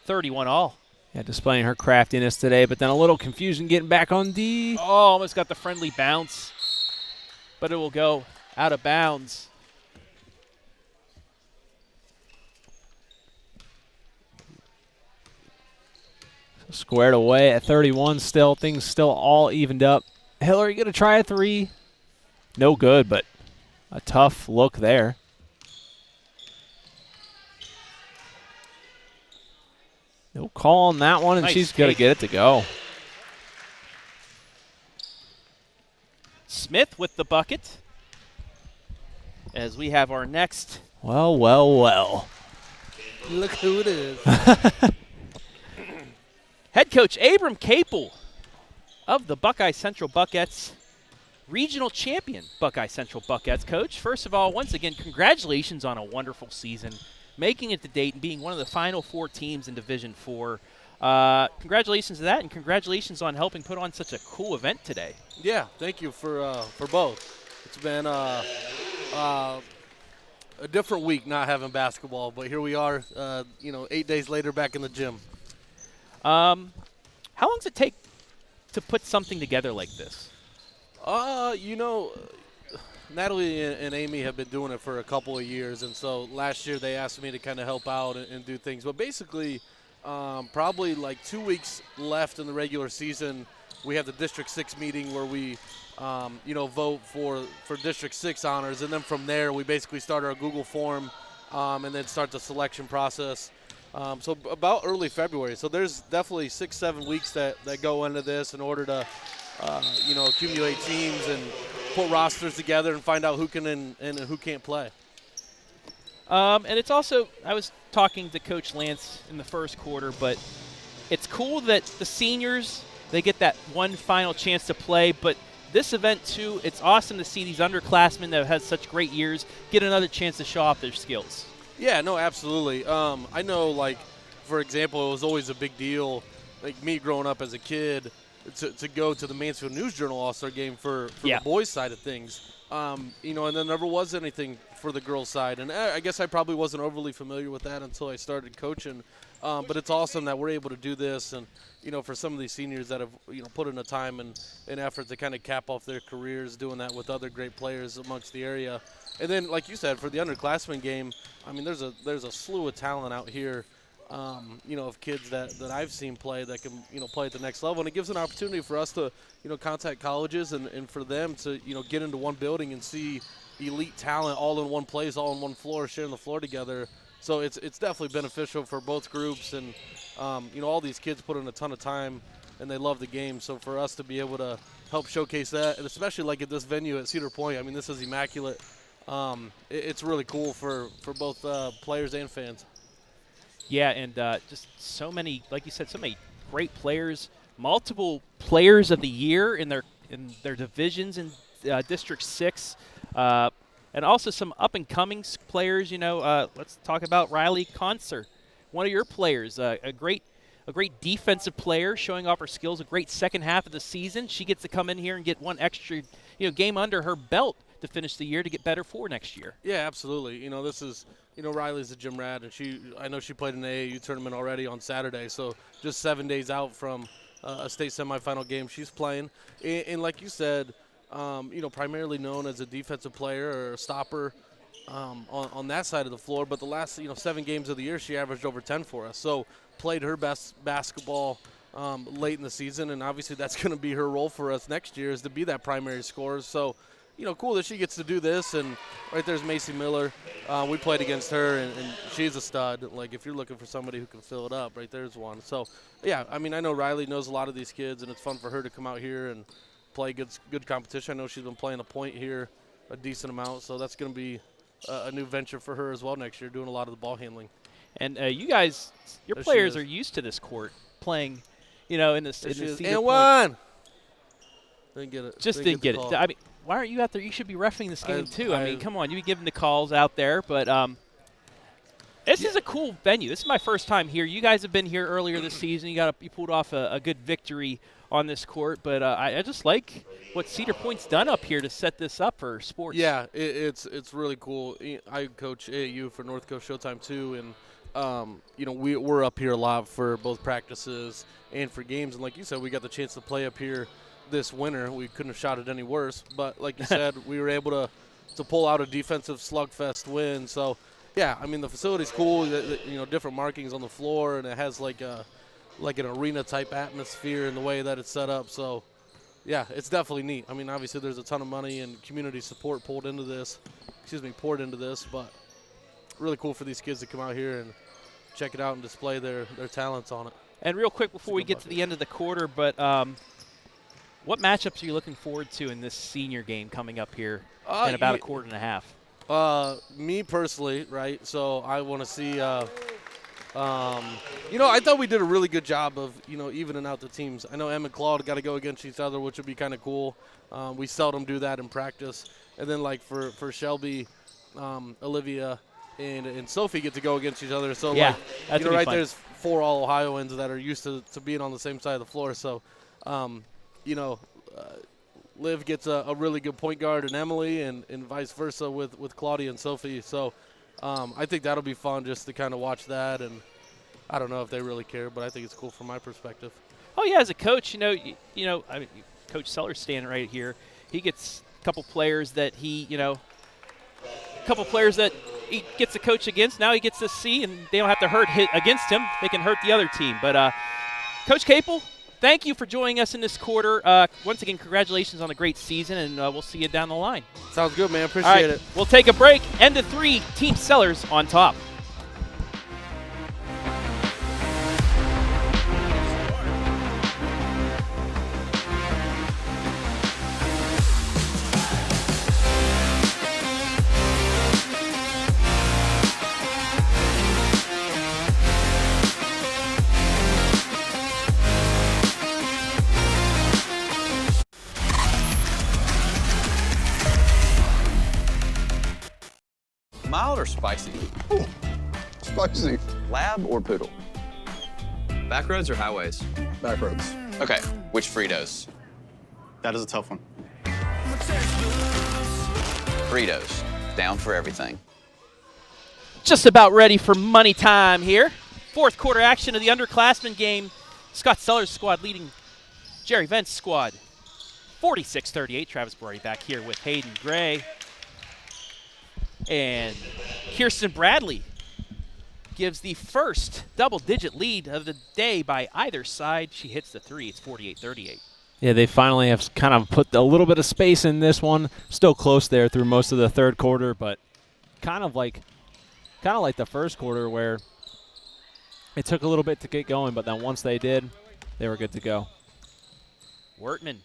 31 all. Yeah, displaying her craftiness today, but then a little confusion getting back on D. Oh, almost got the friendly bounce, but it will go out of bounds. Squared away at 31 still. Things still all evened up. Hillary going to try a 3. No good, but a tough look there. No call on that one, and nice she's going to get it to go. Smith with the bucket as we have our next. Well, well, well. Look who it is. Head coach Abram Capel of the Buckeye Central Buckettes, regional champion Buckeye Central Buckettes. Coach, first of all, once again, congratulations on a wonderful season, making it to Dayton, being one of the final 4 teams in Division 4. Congratulations to that, and congratulations on helping put on such a cool event today. Yeah, thank you for both. It's been a different week not having basketball, but here we are, 8 days later back in the gym. How long does it take to put something together like this? Natalie and Amy have been doing it for a couple of years, and so last year they asked me to kind of help out and do things. But basically, probably like 2 weeks left in the regular season, we have the District 6 meeting where we, vote for District 6 honors, and then from there we basically start our Google form and then start the selection process. So about early February. So there's definitely 6-7 weeks that go into this in order to, accumulate teams and put rosters together and find out who can and who can't play. And it's also, I was talking to Coach Lance in the first quarter, but it's cool that the seniors they get that one final chance to play. But this event, too, it's awesome to see these underclassmen that have had such great years get another chance to show off their skills. Yeah, no, absolutely. I know, like, for example, it was always a big deal, like me growing up as a kid, to go to the Mansfield News Journal All-Star Game for the boys' side of things. You know, and there never was anything for the girls' side. And I guess I probably wasn't overly familiar with that until I started coaching. But it's awesome that we're able to do this. And, you know, for some of these seniors that have, you know, put in the time and effort to kind of cap off their careers doing that with other great players amongst the area. And then, like you said, for the underclassmen game, I mean, there's a slew of talent out here, you know, of kids that I've seen play that can, you know, play at the next level. And it gives an opportunity for us to, you know, contact colleges and for them to, you know, get into one building and see elite talent all in one place, all on one floor, sharing the floor together. So it's definitely beneficial for both groups. And, you know, all these kids put in a ton of time and they love the game. So for us to be able to help showcase that, and especially like at this venue at Cedar Point, I mean, this is immaculate. It's really cool for both players and fans. Yeah, and just so many, like you said, so many great players, multiple players of the year in their divisions in District 6, and also some up-and-coming players. You know, let's talk about Riley Concert, one of your players, a great defensive player, showing off her skills. A great second half of the season. She gets to come in here and get one extra, game under her belt to finish the year to get better for next year. Yeah, absolutely. You know, this is, Riley's a gym rat, and I know she played in the AAU tournament already on Saturday, so just 7 days out from a state semifinal game she's playing. And like you said, primarily known as a defensive player or a stopper on that side of the floor, but the last, 7 games of the year she averaged over 10 for us. So played her best basketball late in the season, and obviously that's going to be her role for us next year, is to be that primary scorer. So, cool that she gets to do this. And right there's Macy Miller. We played against her, and she's a stud. Like, if you're looking for somebody who can fill it up, right there's one. So, yeah, I mean, I know Riley knows a lot of these kids, and it's fun for her to come out here and play good competition. I know she's been playing a point here a decent amount, so that's going to be a new venture for her as well next year, doing a lot of the ball handling. And you guys, your players are used to this court playing, in the Cedar Point. And one! Didn't get it. Just didn't get it. I mean, why aren't you out there? You should be refereeing this game too. I mean, come on, you be giving the calls out there. But this is a cool venue. This is my first time here. You guys have been here earlier this season. You pulled off a good victory on this court. But I just like what Cedar Point's done up here to set this up for sports. Yeah, it's really cool. I coach AAU for North Coast Showtime too, and we're up here a lot for both practices and for games. And like you said, we got the chance to play up here this winter. We couldn't have shot it any worse, but like you said, we were able to pull out a defensive slugfest win. So yeah, I mean, the facility's cool, different markings on the floor, and it has like an arena type atmosphere in the way that it's set up. So yeah, it's definitely neat. I mean, obviously there's a ton of money and community support poured into this, but really cool for these kids to come out here and check it out and display their talents on it. And real quick before we get to the end of the quarter, but what matchups are you looking forward to in this senior game coming up here in about a quarter and a half? Me personally, right? So I want to see, I thought we did a really good job of, evening out the teams. I know Em and Claude got to go against each other, which would be kind of cool. We seldom do that in practice. And then, like, for Shelby, Olivia, and Sophie get to go against each other. So, yeah, right there's 4 All-Ohioans that are used to being on the same side of the floor. So, Liv gets a really good point guard in Emily, and vice versa with Claudia and Sophie. So I think that'll be fun just to kind of watch that. And I don't know if they really care, but I think it's cool from my perspective. Oh, yeah, as a coach, I mean, Coach Sellers standing right here. He gets a couple players that he gets to coach against. Now he gets to see, and they don't have to hit against him. They can hurt the other team. But Coach Capel, thank you for joining us in this quarter. Once again, congratulations on a great season, and we'll see you down the line. Sounds good, man. Appreciate it. We'll take a break. End of 3, Team Sellers on top. spicy? Ooh, spicy. Lab or poodle? Back roads or highways? Back roads. Okay, which Fritos? That is a tough one. Fritos. Down for everything. Just about ready for money time here. Fourth quarter action of the underclassmen game. Scott Sellers' squad leading Jerry Vent's squad 46-38. Travis Barati back here with Hayden Gray. And Kirsten Bradley gives the first double-digit lead of the day by either side. She hits the three. It's 48-38. Yeah, they finally have kind of put a little bit of space in this one. Still close there through most of the third quarter, but kind of like the first quarter where it took a little bit to get going, but then once they did, they were good to go. Wertman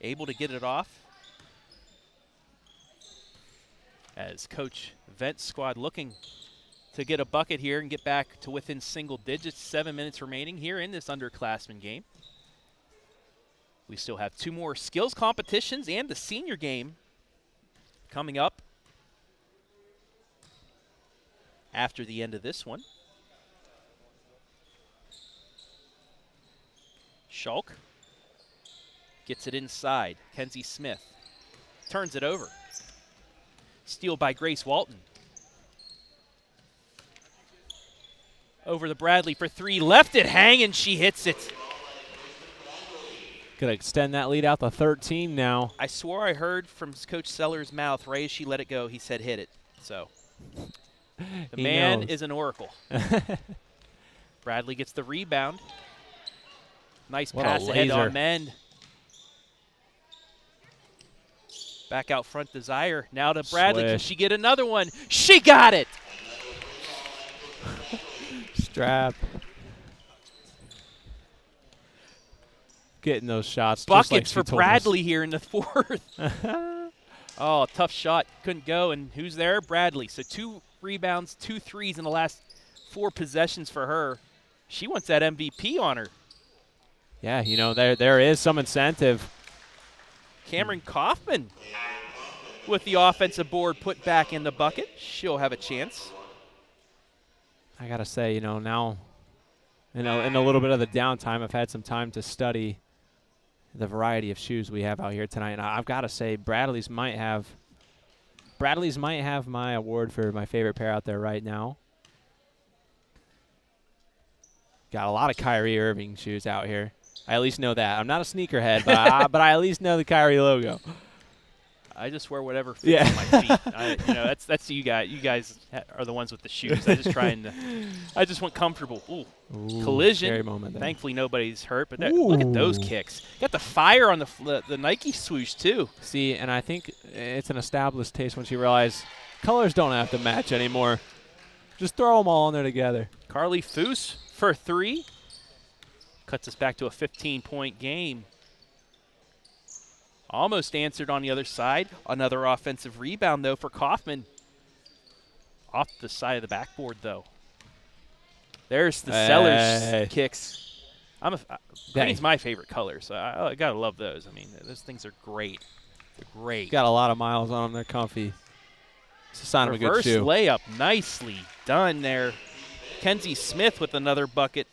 able to get it off as Coach Vent's squad looking to get a bucket here and get back to within single digits. 7 minutes remaining here in this underclassmen game. We still have 2 more skills competitions and the senior game coming up after the end of this one. Schulk gets it inside. Kenzie Smith turns it over. Steal by Grace Walton. Over to Bradley for 3. Left it hang, and she hits it. Gonna extend that lead out to 13 now. I swore I heard from Coach Sellers' mouth right as she let it go, he said hit it. So the man is an oracle. Bradley gets the rebound. Nice pass ahead on Mend. Back out front, Desire. Now to Bradley. Can she get another one? She got it! Strap. Getting those shots. Buckets for Bradley here in the fourth. Oh, tough shot. Couldn't go. And who's there? Bradley. So 2 rebounds, 2 threes in the last 4 possessions for her. She wants that MVP on her. Yeah, you know, there is some incentive. Cameron Kaufman with the offensive board put back in the bucket. She'll have a chance. I got to say, you know, now in a little bit of the downtime, I've had some time to study the variety of shoes we have out here tonight. And I've got to say, Bradley's might have my award for my favorite pair out there right now. Got a lot of Kyrie Irving shoes out here. I at least know that. I'm not a sneakerhead, but I at least know the Kyrie logo. I just wear whatever fits on my feet. You know, that's you guys. You guys are the ones with the shoes. I just want comfortable. Ooh, collision. Scary moment there. Thankfully, nobody's hurt. But look at those kicks. Got the fire on the Nike swoosh too. See, and I think it's an established taste once you realize colors don't have to match anymore. Just throw them all in there together. Carly Foose for 3. Cuts us back to a 15-point game. Almost answered on the other side. Another offensive rebound, though, for Kaufman. Off the side of the backboard, though. There's the Sellers kicks. Green's my favorite color, so I got to love those. I mean, those things are great. They're great. Got a lot of miles on them. They're comfy. It's a sign of a good shoe. Reverse layup. Nicely done there. Kenzie Smith with another bucket.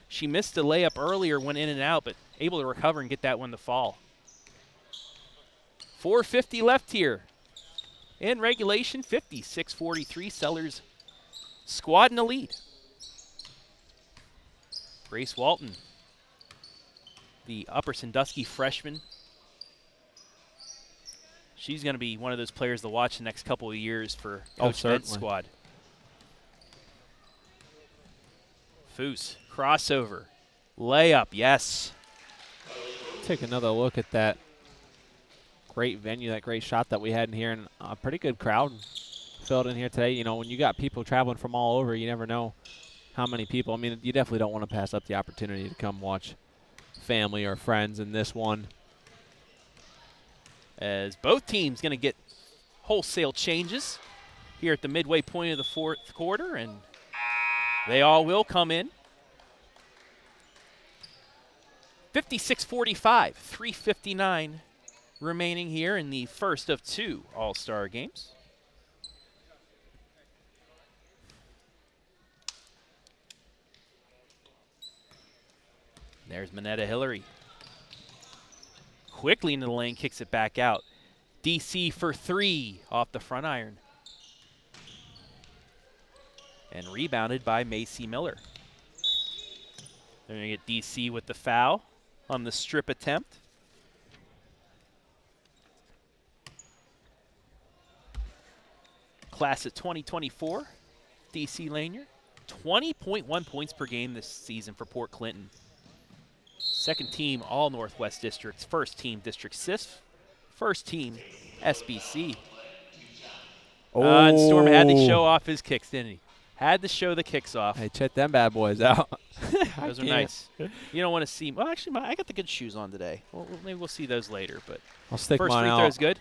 She missed a layup earlier, went in and out, but able to recover and get that one to fall. 4:50 left here. In regulation, 56-43. Sellers squad in the lead. Grace Walton, the Upper Sandusky freshman. She's going to be one of those players to watch the next couple of years for Coach Vent's squad. Foose, crossover, layup, yes. Take another look at that great venue, that great shot that we had in here, and a pretty good crowd filled in here today. You know, when you got people traveling from all over, you never know how many people. I mean, you definitely don't want to pass up the opportunity to come watch family or friends in this one. As both teams going to get wholesale changes here at the midway point of the fourth quarter, and they all will come in. 56-45, 3:59 remaining here in the first of 2 All-Star games. There's Minetta Hillary. Quickly into the lane, kicks it back out. DC for 3 off the front iron. And rebounded by Macy Miller. They're going to get DC with the foul on the strip attempt. Class of 2024, DC Lanier. 20.1 points per game this season for Port Clinton. Second team All Northwest Districts, first team District CISF, first team SBC. And Storm had to show off his kicks, didn't he? Had to show the kicks off. Hey, check them bad boys out. Those are nice. You don't want to see. Well, actually, I got the good shoes on today. Well, maybe we'll see those later. But I'll stick first mine free out. throw is good.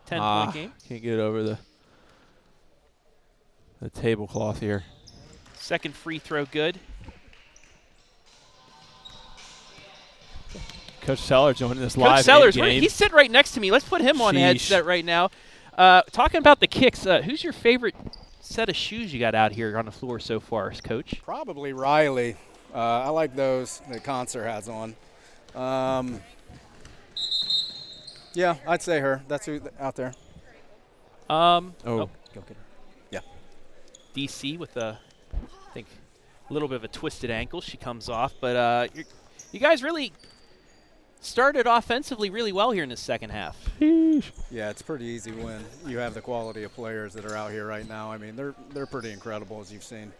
10-point game. Can't get over the tablecloth here. Second free throw good. Coach Sellers joining this live Coach Sellers, game. he's sitting right next to me. Let's put him on headset right now. Talking about the kicks, who's your favorite set of shoes you got out here on the floor so far, Coach? Probably Riley. I like those that Concert has on. Yeah, I'd say her. That's who out there. Go get her. Yeah. DC with I think a little bit of a twisted ankle. She comes off, but you guys really started offensively really well here in the second half. Yeah, it's pretty easy when you have the quality of players that are out here right now. I mean, they're pretty incredible, as you've seen.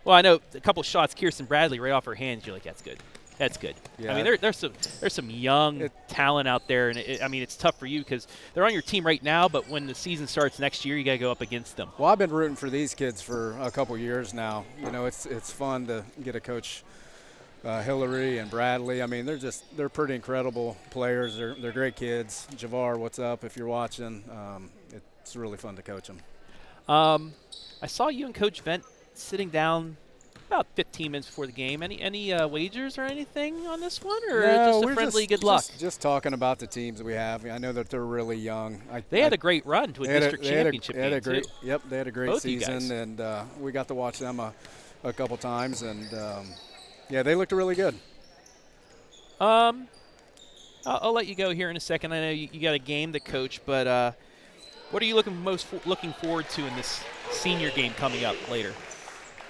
Well, I know a couple shots, Kirsten Bradley right off her hands. You're like, that's good. That's good. Yeah. I mean, there's some young talent out there, and I mean, it's tough for you because they're on your team right now. But when the season starts next year, you got to go up against them. Well, I've been rooting for these kids for a couple years now. You know, it's fun to get a coach. Hillary and Bradley, I mean, they're pretty incredible players. They're great kids. Javar, what's up if you're watching? It's really fun to coach them. I saw you and Coach Vent sitting down about 15 minutes before the game. Any wagers or anything on this one, or just a friendly good luck? Just talking about the teams that we have. I know that they're really young. They had a great run to a district championship game, too. Yep, they had a great Both season, and we got to watch them a couple times, and yeah, they looked really good. I'll let you go here in a second. I know you got a game to coach, but what are you looking forward to in this senior game coming up later?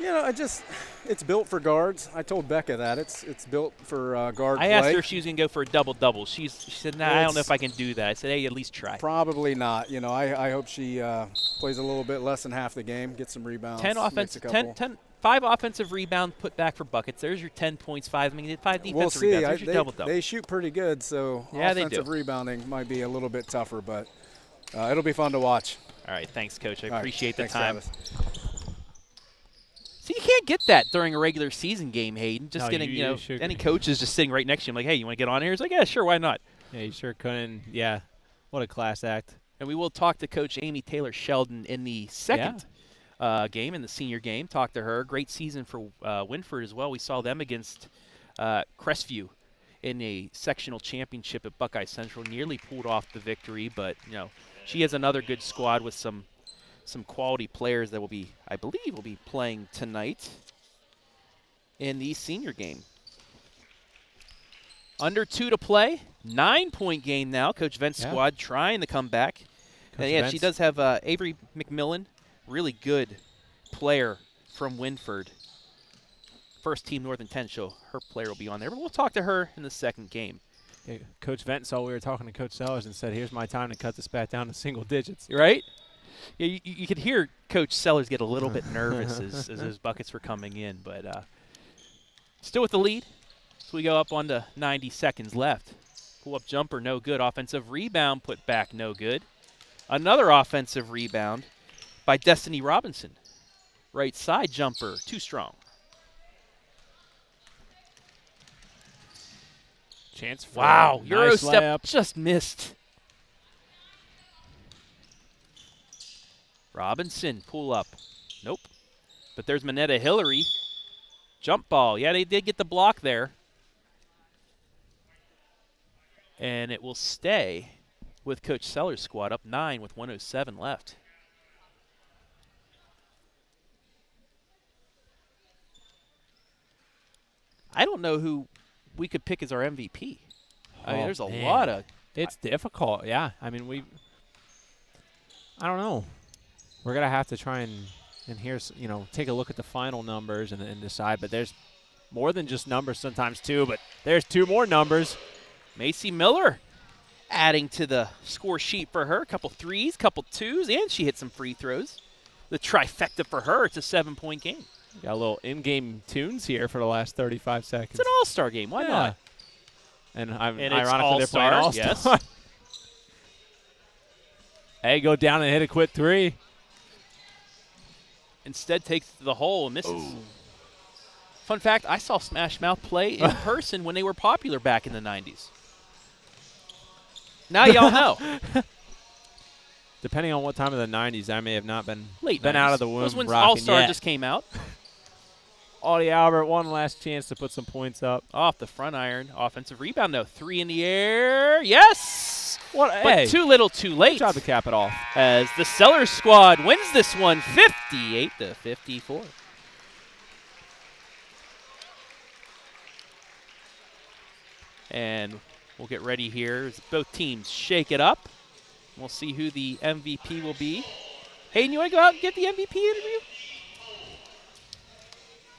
You know, it's built for guards. I told Becca that it's built for guard play. I asked her if she was going to go for a double-double. She said, nah, I don't know if I can do that. I said, hey, at least try. Probably not. You know, I hope she plays a little bit less than half the game, gets some rebounds. 5 offensive rebounds put back for buckets. There's your 10 points, 5 defensive rebounds. There's your double-double. They shoot pretty good, so yeah, offensive rebounding might be a little bit tougher, but it'll be fun to watch. All right, thanks, Coach. I appreciate the thanks, time. Travis. See, you can't get that during a regular season game, Hayden. Just no, getting, any coach is just sitting right next to you. I'm like, hey, you want to get on here? He's like, yeah, sure, why not? Yeah, you sure couldn't. Yeah, what a class act. And we will talk to Coach Amy Taylor Sheldon in the second game, in the senior game. Talk to her. Great season for Winford as well. We saw them against Crestview in a sectional championship at Buckeye Central. Nearly pulled off the victory, but she has another good squad with some quality players that I believe will be playing tonight in the senior game. Under 2 to play. 9-point game now. Coach Vent's squad trying to come back. And she does have Avery McMillan, really good player from Winford. First team Northern 10, so her player will be on there. But we'll talk to her in the second game. Yeah, Coach Vent saw we were talking to Coach Sellers and said, here's my time to cut this back down to single digits. Right? Yeah, you could hear Coach Sellers get a little bit nervous as those buckets were coming in. But still with the lead. So we go up on to 90 seconds left. Pull-up jumper, no good. Offensive rebound put back, no good. Another offensive rebound by Destiny Robinson. Right side jumper, too strong. Chance for wow, Euro nice step layup. just missed. Robinson, pull up. Nope. But there's Minetta Hillary. Jump ball. Yeah, they did get the block there. And it will stay with Coach Sellers' squad, up 9 with 1:07 left. I don't know who we could pick as our MVP. I mean, there's a lot of. It's difficult, yeah. I mean, I don't know. We're gonna have to try and here's take a look at the final numbers and decide. But there's more than just numbers sometimes too. But there's 2 more numbers. Macy Miller adding to the score sheet for her. A couple threes, couple twos, and she hit some free throws. The trifecta for her. It's a 7-point game. Got a little in-game tunes here for the last 35 seconds. It's an all-star game. Why not? And ironically, they're playing all-star. Yes. Hey, go down and hit a quick 3. Instead takes it to the hole and misses. Oh. Fun fact, I saw Smash Mouth play in person when they were popular back in the 90s. Now y'all know. Depending on what time of the 90s, I may have not been late. Been 90s. out of the womb. It was when rocking All-Star yet. just came out. Audie Albert, one last chance to put some points up. Off the front iron. Offensive rebound, though. 3 in the air. Yes! But too little, too late. Good job to cap it off. As the Sellers squad wins this one 58-54. And we'll get ready here as both teams shake it up. We'll see who the MVP will be. Hayden, you want to go out and get the MVP interview?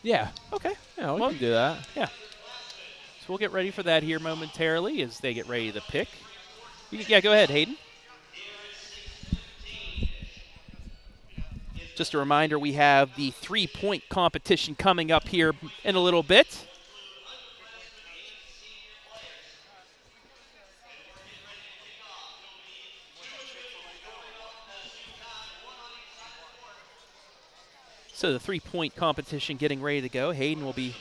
Yeah. Okay. Yeah, we can do that. Yeah. So we'll get ready for that here momentarily as they get ready to pick. Yeah, go ahead, Hayden. Just a reminder, we have the 3-point competition coming up here in a little bit. So the 3-point competition getting ready to go. Hayden will be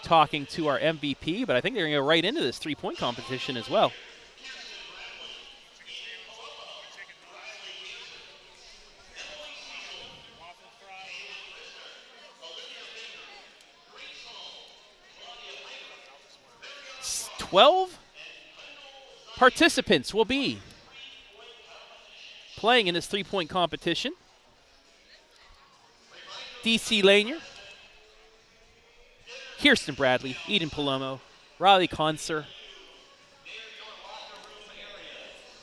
talking to our MVP, but I think they're going to go right into this 3-point competition as well. Twelve participants will be playing in this 3-point competition. DC Lanier, Kirsten Bradley, Eden Palomo, Riley Conser,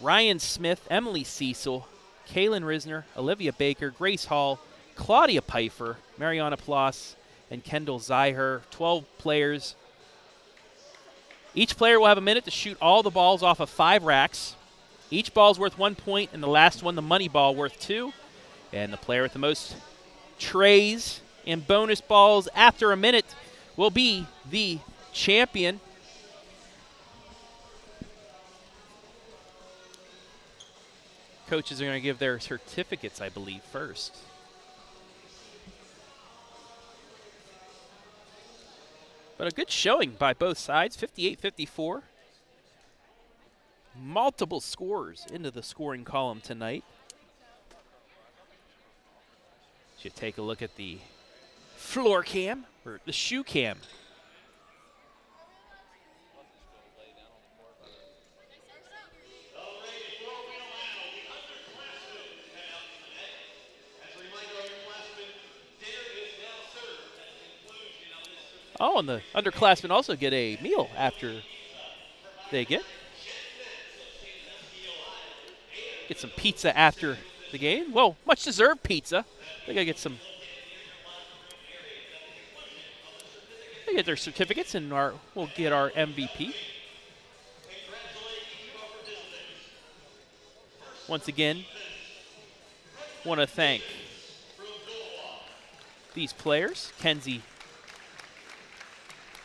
Ryan Smith, Emily Cecil, Kaylin Risner, Olivia Baker, Grace Hall, Claudia Pfeiffer, Mariana Ploss, and Kendall Zyher. 12 players. Each player will have a minute to shoot all the balls off of 5 racks. Each ball is worth 1 point, and the last one, the money ball, worth 2. And the player with the most trays and bonus balls after a minute will be the champion. Coaches are going to give their certificates, I believe, first. But a good showing by both sides, 58-54. Multiple scores into the scoring column tonight. Should take a look at the floor cam, or the shoe cam. Oh, and the underclassmen also get a meal after they get some pizza after the game. Well, much deserved pizza. They gotta get some. They get their certificates, and we'll get our MVP. Once again, want to thank these players: Kenzie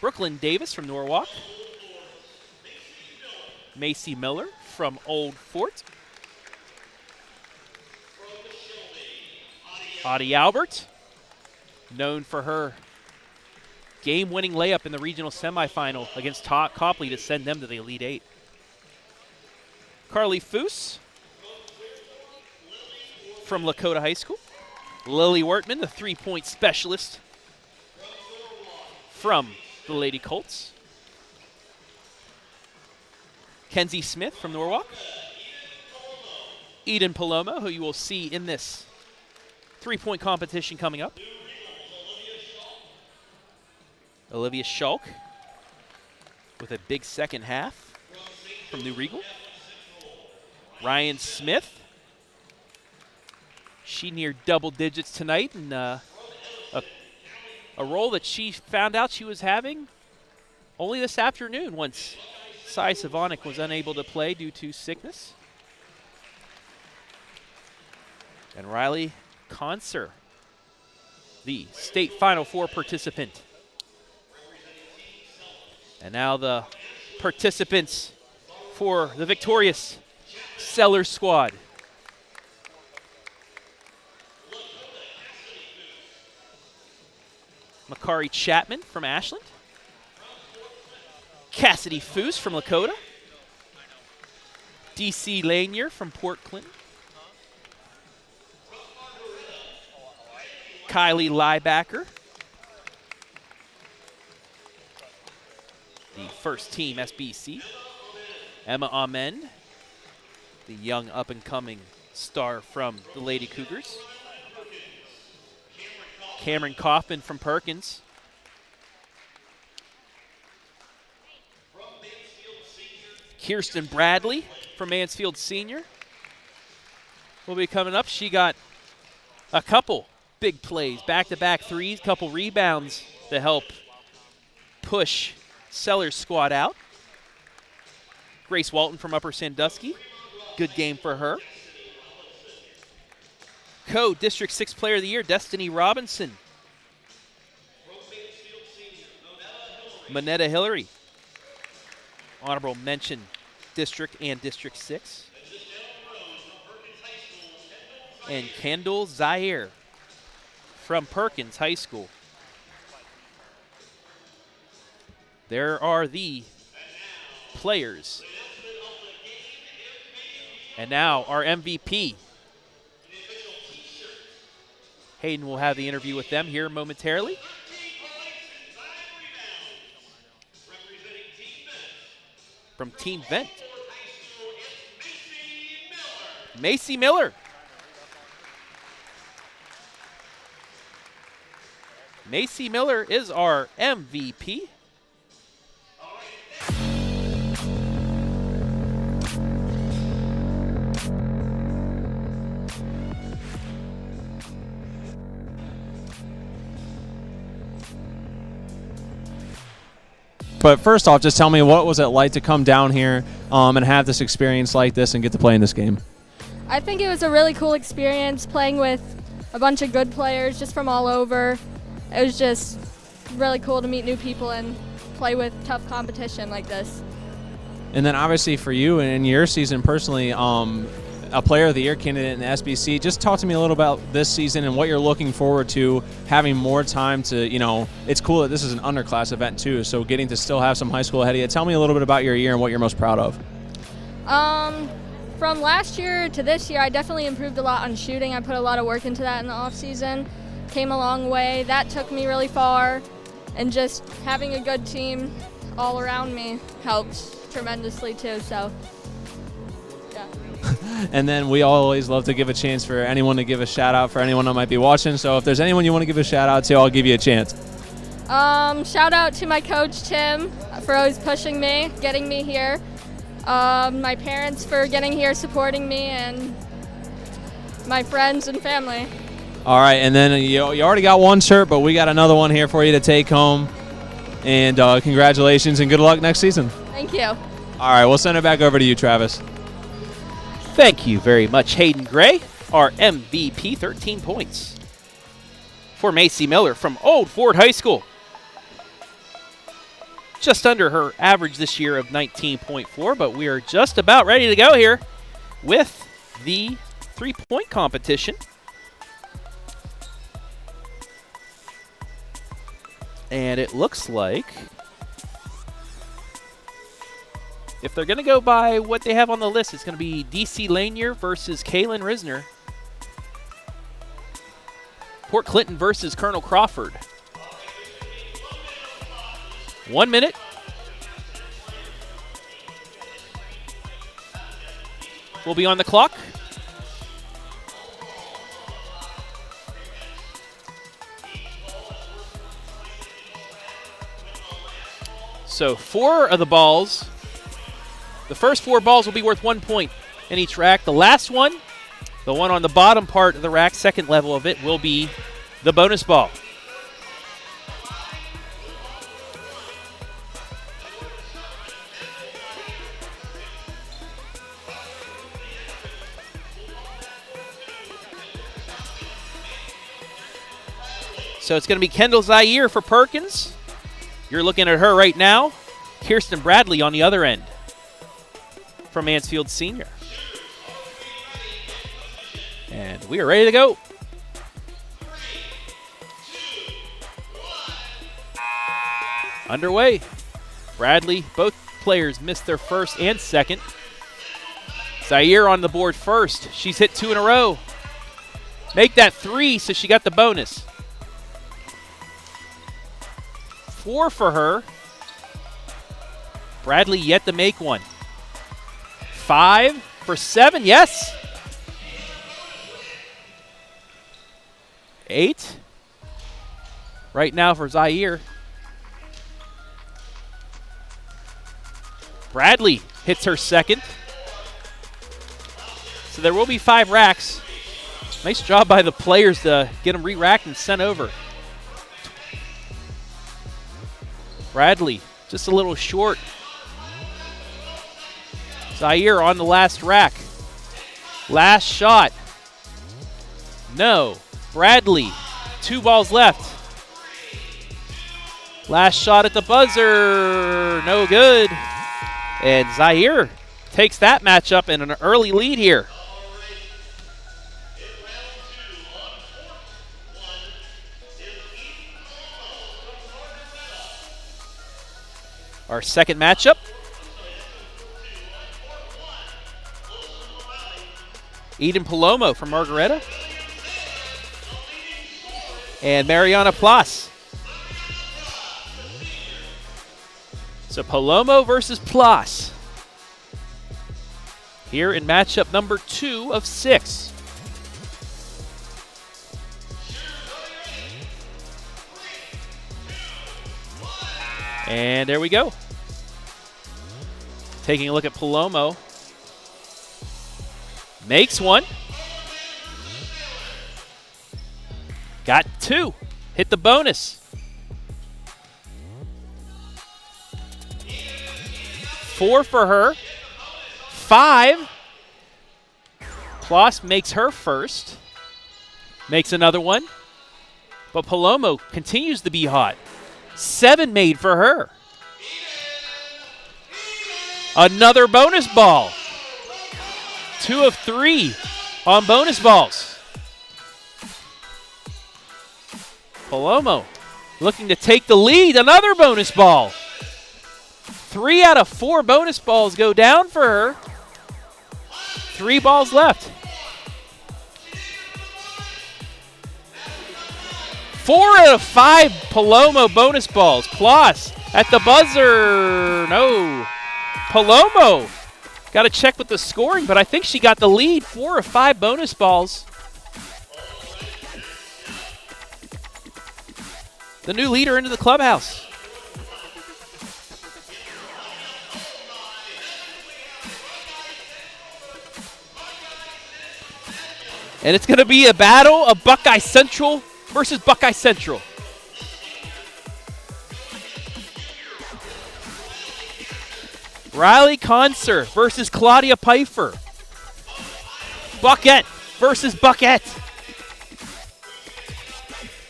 Brooklyn Davis from Norwalk, Macy Miller from Old Fort, Audie Albert, known for her game-winning layup in the regional semifinal against Copley to send them to the Elite Eight. Carly Foose from Lakota High School. Lily Wortman, the three-point specialist from the Lady Colts. Kenzie Smith from Norwalk. Eden Palomo, who you will see in this three-point competition coming up. Olivia Schulk with a big second half from New Regal. Ryan Smith. She near double digits tonight, and a role that she found out she was having only this afternoon once Cy Savonic was unable to play due to sickness. And Riley Conser, the state Final Four participant. And now the participants for the victorious Sellers squad. Makari Chapman from Ashland. Cassidy Foose from Lakota. DC Lanier from Port Clinton. Kylie Liebacker, the first team SBC. Emma Amend, the young up-and-coming star from the Lady Cougars. Cameron Kaufman from Perkins. Kirsten Bradley from Mansfield Senior will be coming up. She got a couple big plays, back-to-back threes, couple rebounds to help push Sellers squad out. Grace Walton from Upper Sandusky, good game for her. Co-District 6 Player of the Year, Destiny Robinson. Manetta Hillary, honorable mention District and District 6. And Kendall Zaire from Perkins High School. There are the players. And now our MVP. Hayden will have the interview with them here momentarily. From Team Vent, Macy Miller. Macy Miller is our MVP. But first off, just tell me, what was it like to come down here and have this experience like this and get to play in this game? I think it was a really cool experience playing with a bunch of good players just from all over. It was just really cool to meet new people and play with tough competition like this. And then obviously for you and your season personally, a Player of the Year candidate in the SBC. Just talk to me a little about this season and what you're looking forward to, having more time to, it's cool that this is an underclass event too, so getting to still have some high school ahead of you. Tell me a little bit about your year and what you're most proud of. From last year to this year, I definitely improved a lot on shooting. I put a lot of work into that in the off season. Came a long way. That took me really far. And just having a good team all around me helps tremendously too, so yeah. And then we always love to give a chance for anyone to give a shout out for anyone that might be watching. So if there's anyone you want to give a shout out to, I'll give you a chance. Shout out to my coach, Tim, for always pushing me, getting me here. My parents for getting here, supporting me, and my friends and family. All right, and then you already got one shirt, but we got another one here for you to take home. And congratulations and good luck next season. Thank you. All right, we'll send it back over to you, Travis. Thank you very much, Hayden Gray, our MVP, 13 points. For Macy Miller from Old Ford High School. Just under her average this year of 19.4, but we are just about ready to go here with the three-point competition. And it looks like if they're going to go by what they have on the list, it's going to be DC Lanier versus Kaylin Risner. Port Clinton versus Colonel Crawford. 1 minute. will be on the clock. So 4 of the balls, the first 4 balls will be worth 1 point in each rack. The last one, the one on the bottom part of the rack, second level of it, will be the bonus ball. So it's going to be Kendall Zaire for Perkins. You're looking at her right now. Kirsten Bradley on the other end from Mansfield Senior. And we are ready to go. Underway. Bradley, both players missed their first and second. Zaire on the board first. She's hit 2 in a row. Make that 3 so she got the bonus. 4 for her. Bradley yet to make one. 5 for 7, yes. 8 right now for Zaire. Bradley hits her second. So there will be 5 racks. Nice job by the players to get them re-racked and sent over. Bradley just a little short. Zaire on the last rack. Last shot. No. Bradley, 2 balls left. Last shot at the buzzer. No good. And Zaire takes that matchup in an early lead here. Our second matchup. Eden Palomo from Margaretta. And Mariana Plas. So Palomo versus Plas. Here in matchup number 2 of 6. And there we go. Taking a look at Palomo. Makes one. Got 2. Hit the bonus. 4 for her. 5. Plas makes her first. Makes another one. But Palomo continues to be hot. 7 made for her. Another bonus ball. 2 of 3 on bonus balls. Palomo looking to take the lead. Another bonus ball. 3 out of 4 bonus balls go down for her. 3 balls left. 4 out of 5 Palomo bonus balls. Plus at the buzzer. No. Palomo. Got to check with the scoring, but I think she got the lead. 4 of 5 bonus balls. The new leader into the clubhouse. And it's going to be a battle of Buckeye Central versus Buckeye Central. Riley Conser versus Claudia Pfeiffer. Buckette versus Buckette.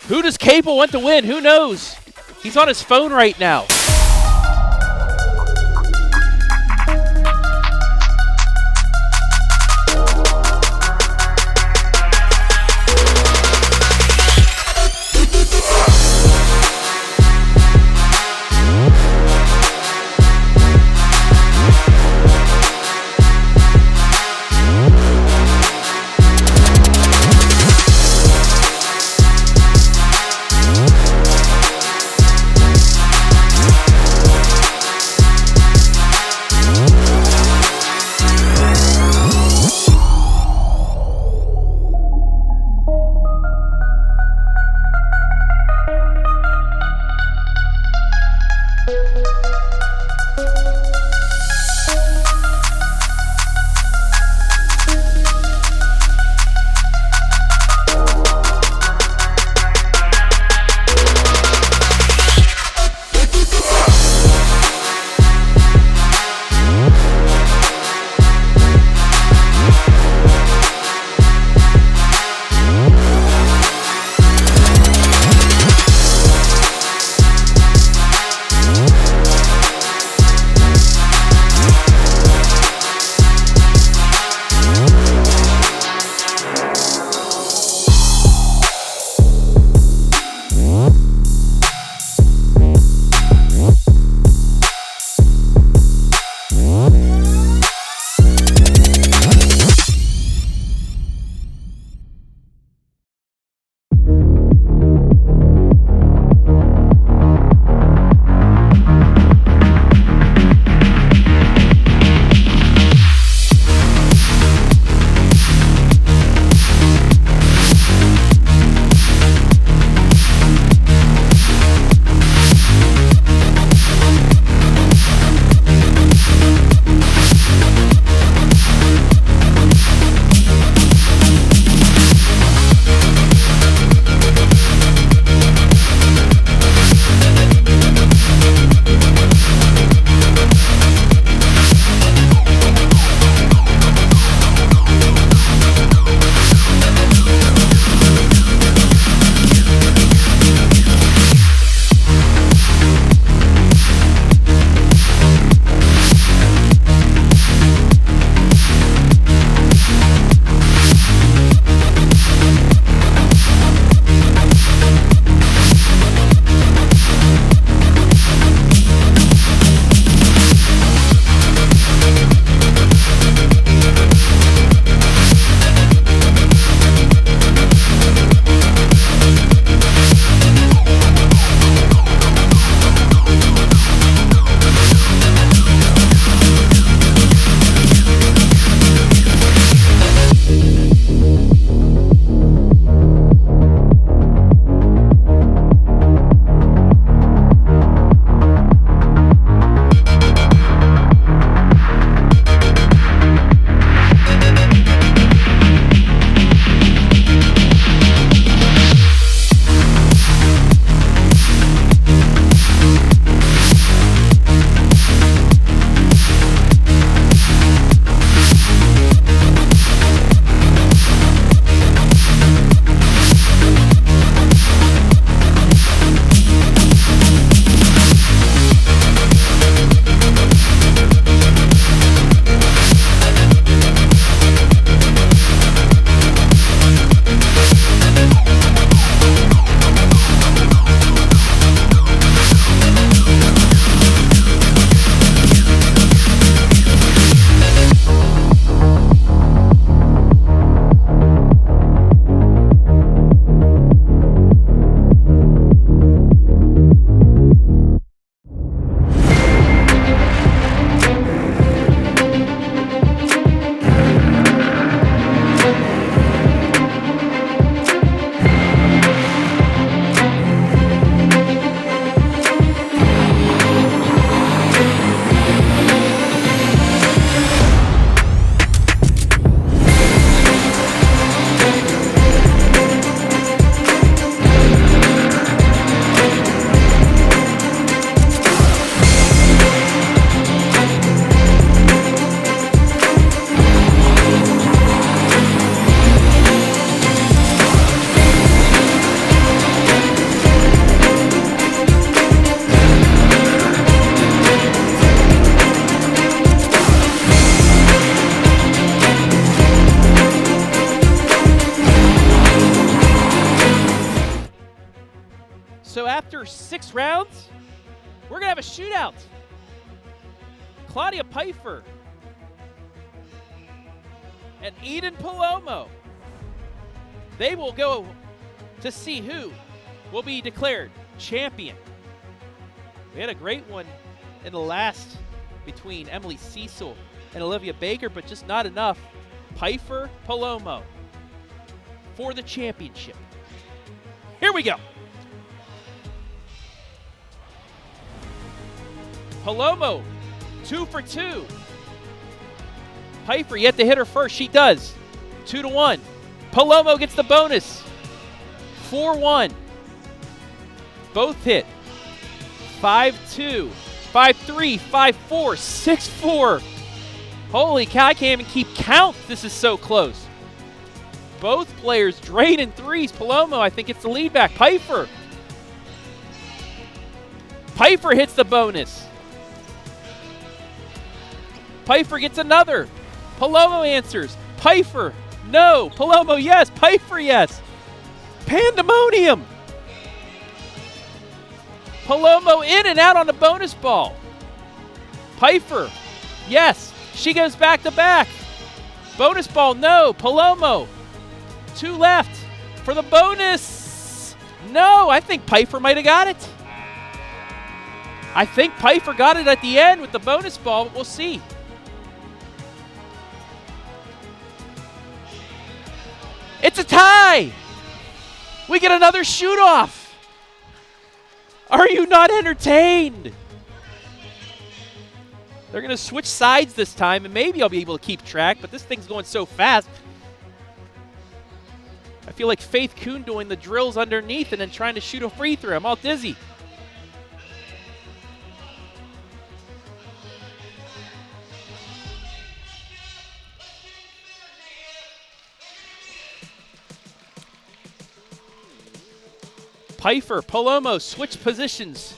Who does Cable want to win? Who knows? He's on his phone right now. We're going to have a shootout. Claudia Pfeiffer and Eden Palomo. They will go to see who will be declared champion. We had a great one in the last between Emily Cecil and Olivia Baker, but just not enough. Pfeiffer Palomo for the championship. Here we go. Palomo, 2 for 2. Pfeiffer yet to hit her first. She does. 2-1. Palomo gets the bonus. 4-1. Both hit. 5-2. 5-3. 5-4. 6-4. Holy cow, I can't even keep count. This is so close. Both players draining threes. Palomo, I think, it's the lead back. Pfeiffer. Pfeiffer hits the bonus. Pfeiffer gets another. Palomo answers. Pfeiffer, no. Palomo, yes. Pfeiffer, yes. Pandemonium. Palomo in and out on the bonus ball. Pfeiffer, yes. She goes back to back. Bonus ball, no. Palomo, 2 left for the bonus. No, I think Pfeiffer might have got it. I think Pfeiffer got it at the end with the bonus ball, but we'll see. It's a tie. We get another shoot-off. Are you not entertained? They're going to switch sides this time, and maybe I'll be able to keep track, but this thing's going so fast. I feel like Faith Kuhn doing the drills underneath and then trying to shoot a free throw. I'm all dizzy. Pfeiffer, Palomo, switch positions.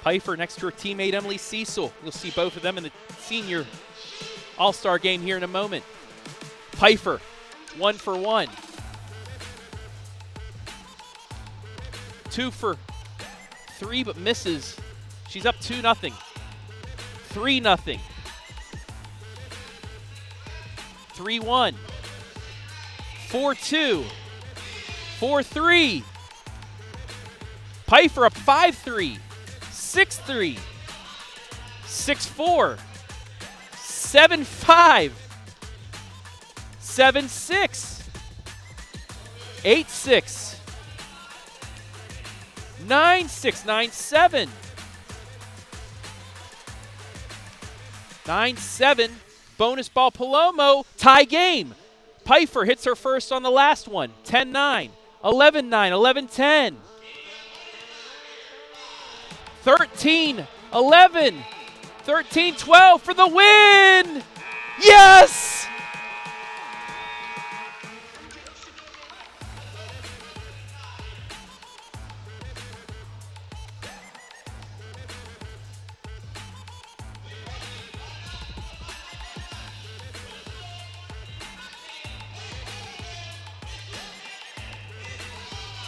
Pfeiffer next to her teammate Emily Cecil. You'll see both of them in the senior All-Star game here in a moment. Pfeiffer, 1 for 1. 2 for 3, but misses. She's up 2-0. 3-0. 3-1. 4-2. 4-3. Pfeiffer up 5-3. 6-3. 6-4. 7-5. 7-6. 8-6. 9-6. 9-7. 9-7. Bonus ball Palomo. Tie game. Pfeiffer hits her first on the last one. 10-9. 11-9. 11-10. 13-11. 13-12 for the win. Yes!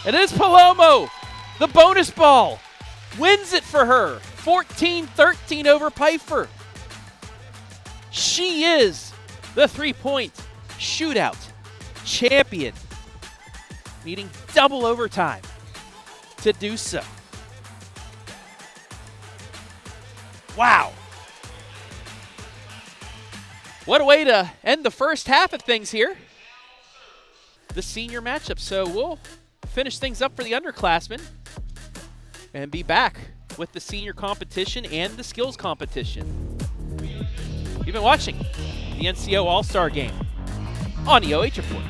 It is Palomo. The bonus ball wins it for her. 14-13 over Pfeiffer. She is the three-point shootout champion, needing double overtime to do so. Wow. What a way to end the first half of things here. The senior matchup. So we'll finish things up for the underclassmen and be back with the senior competition and the skills competition. You've been watching the NCO All-Star Game on the OH Report.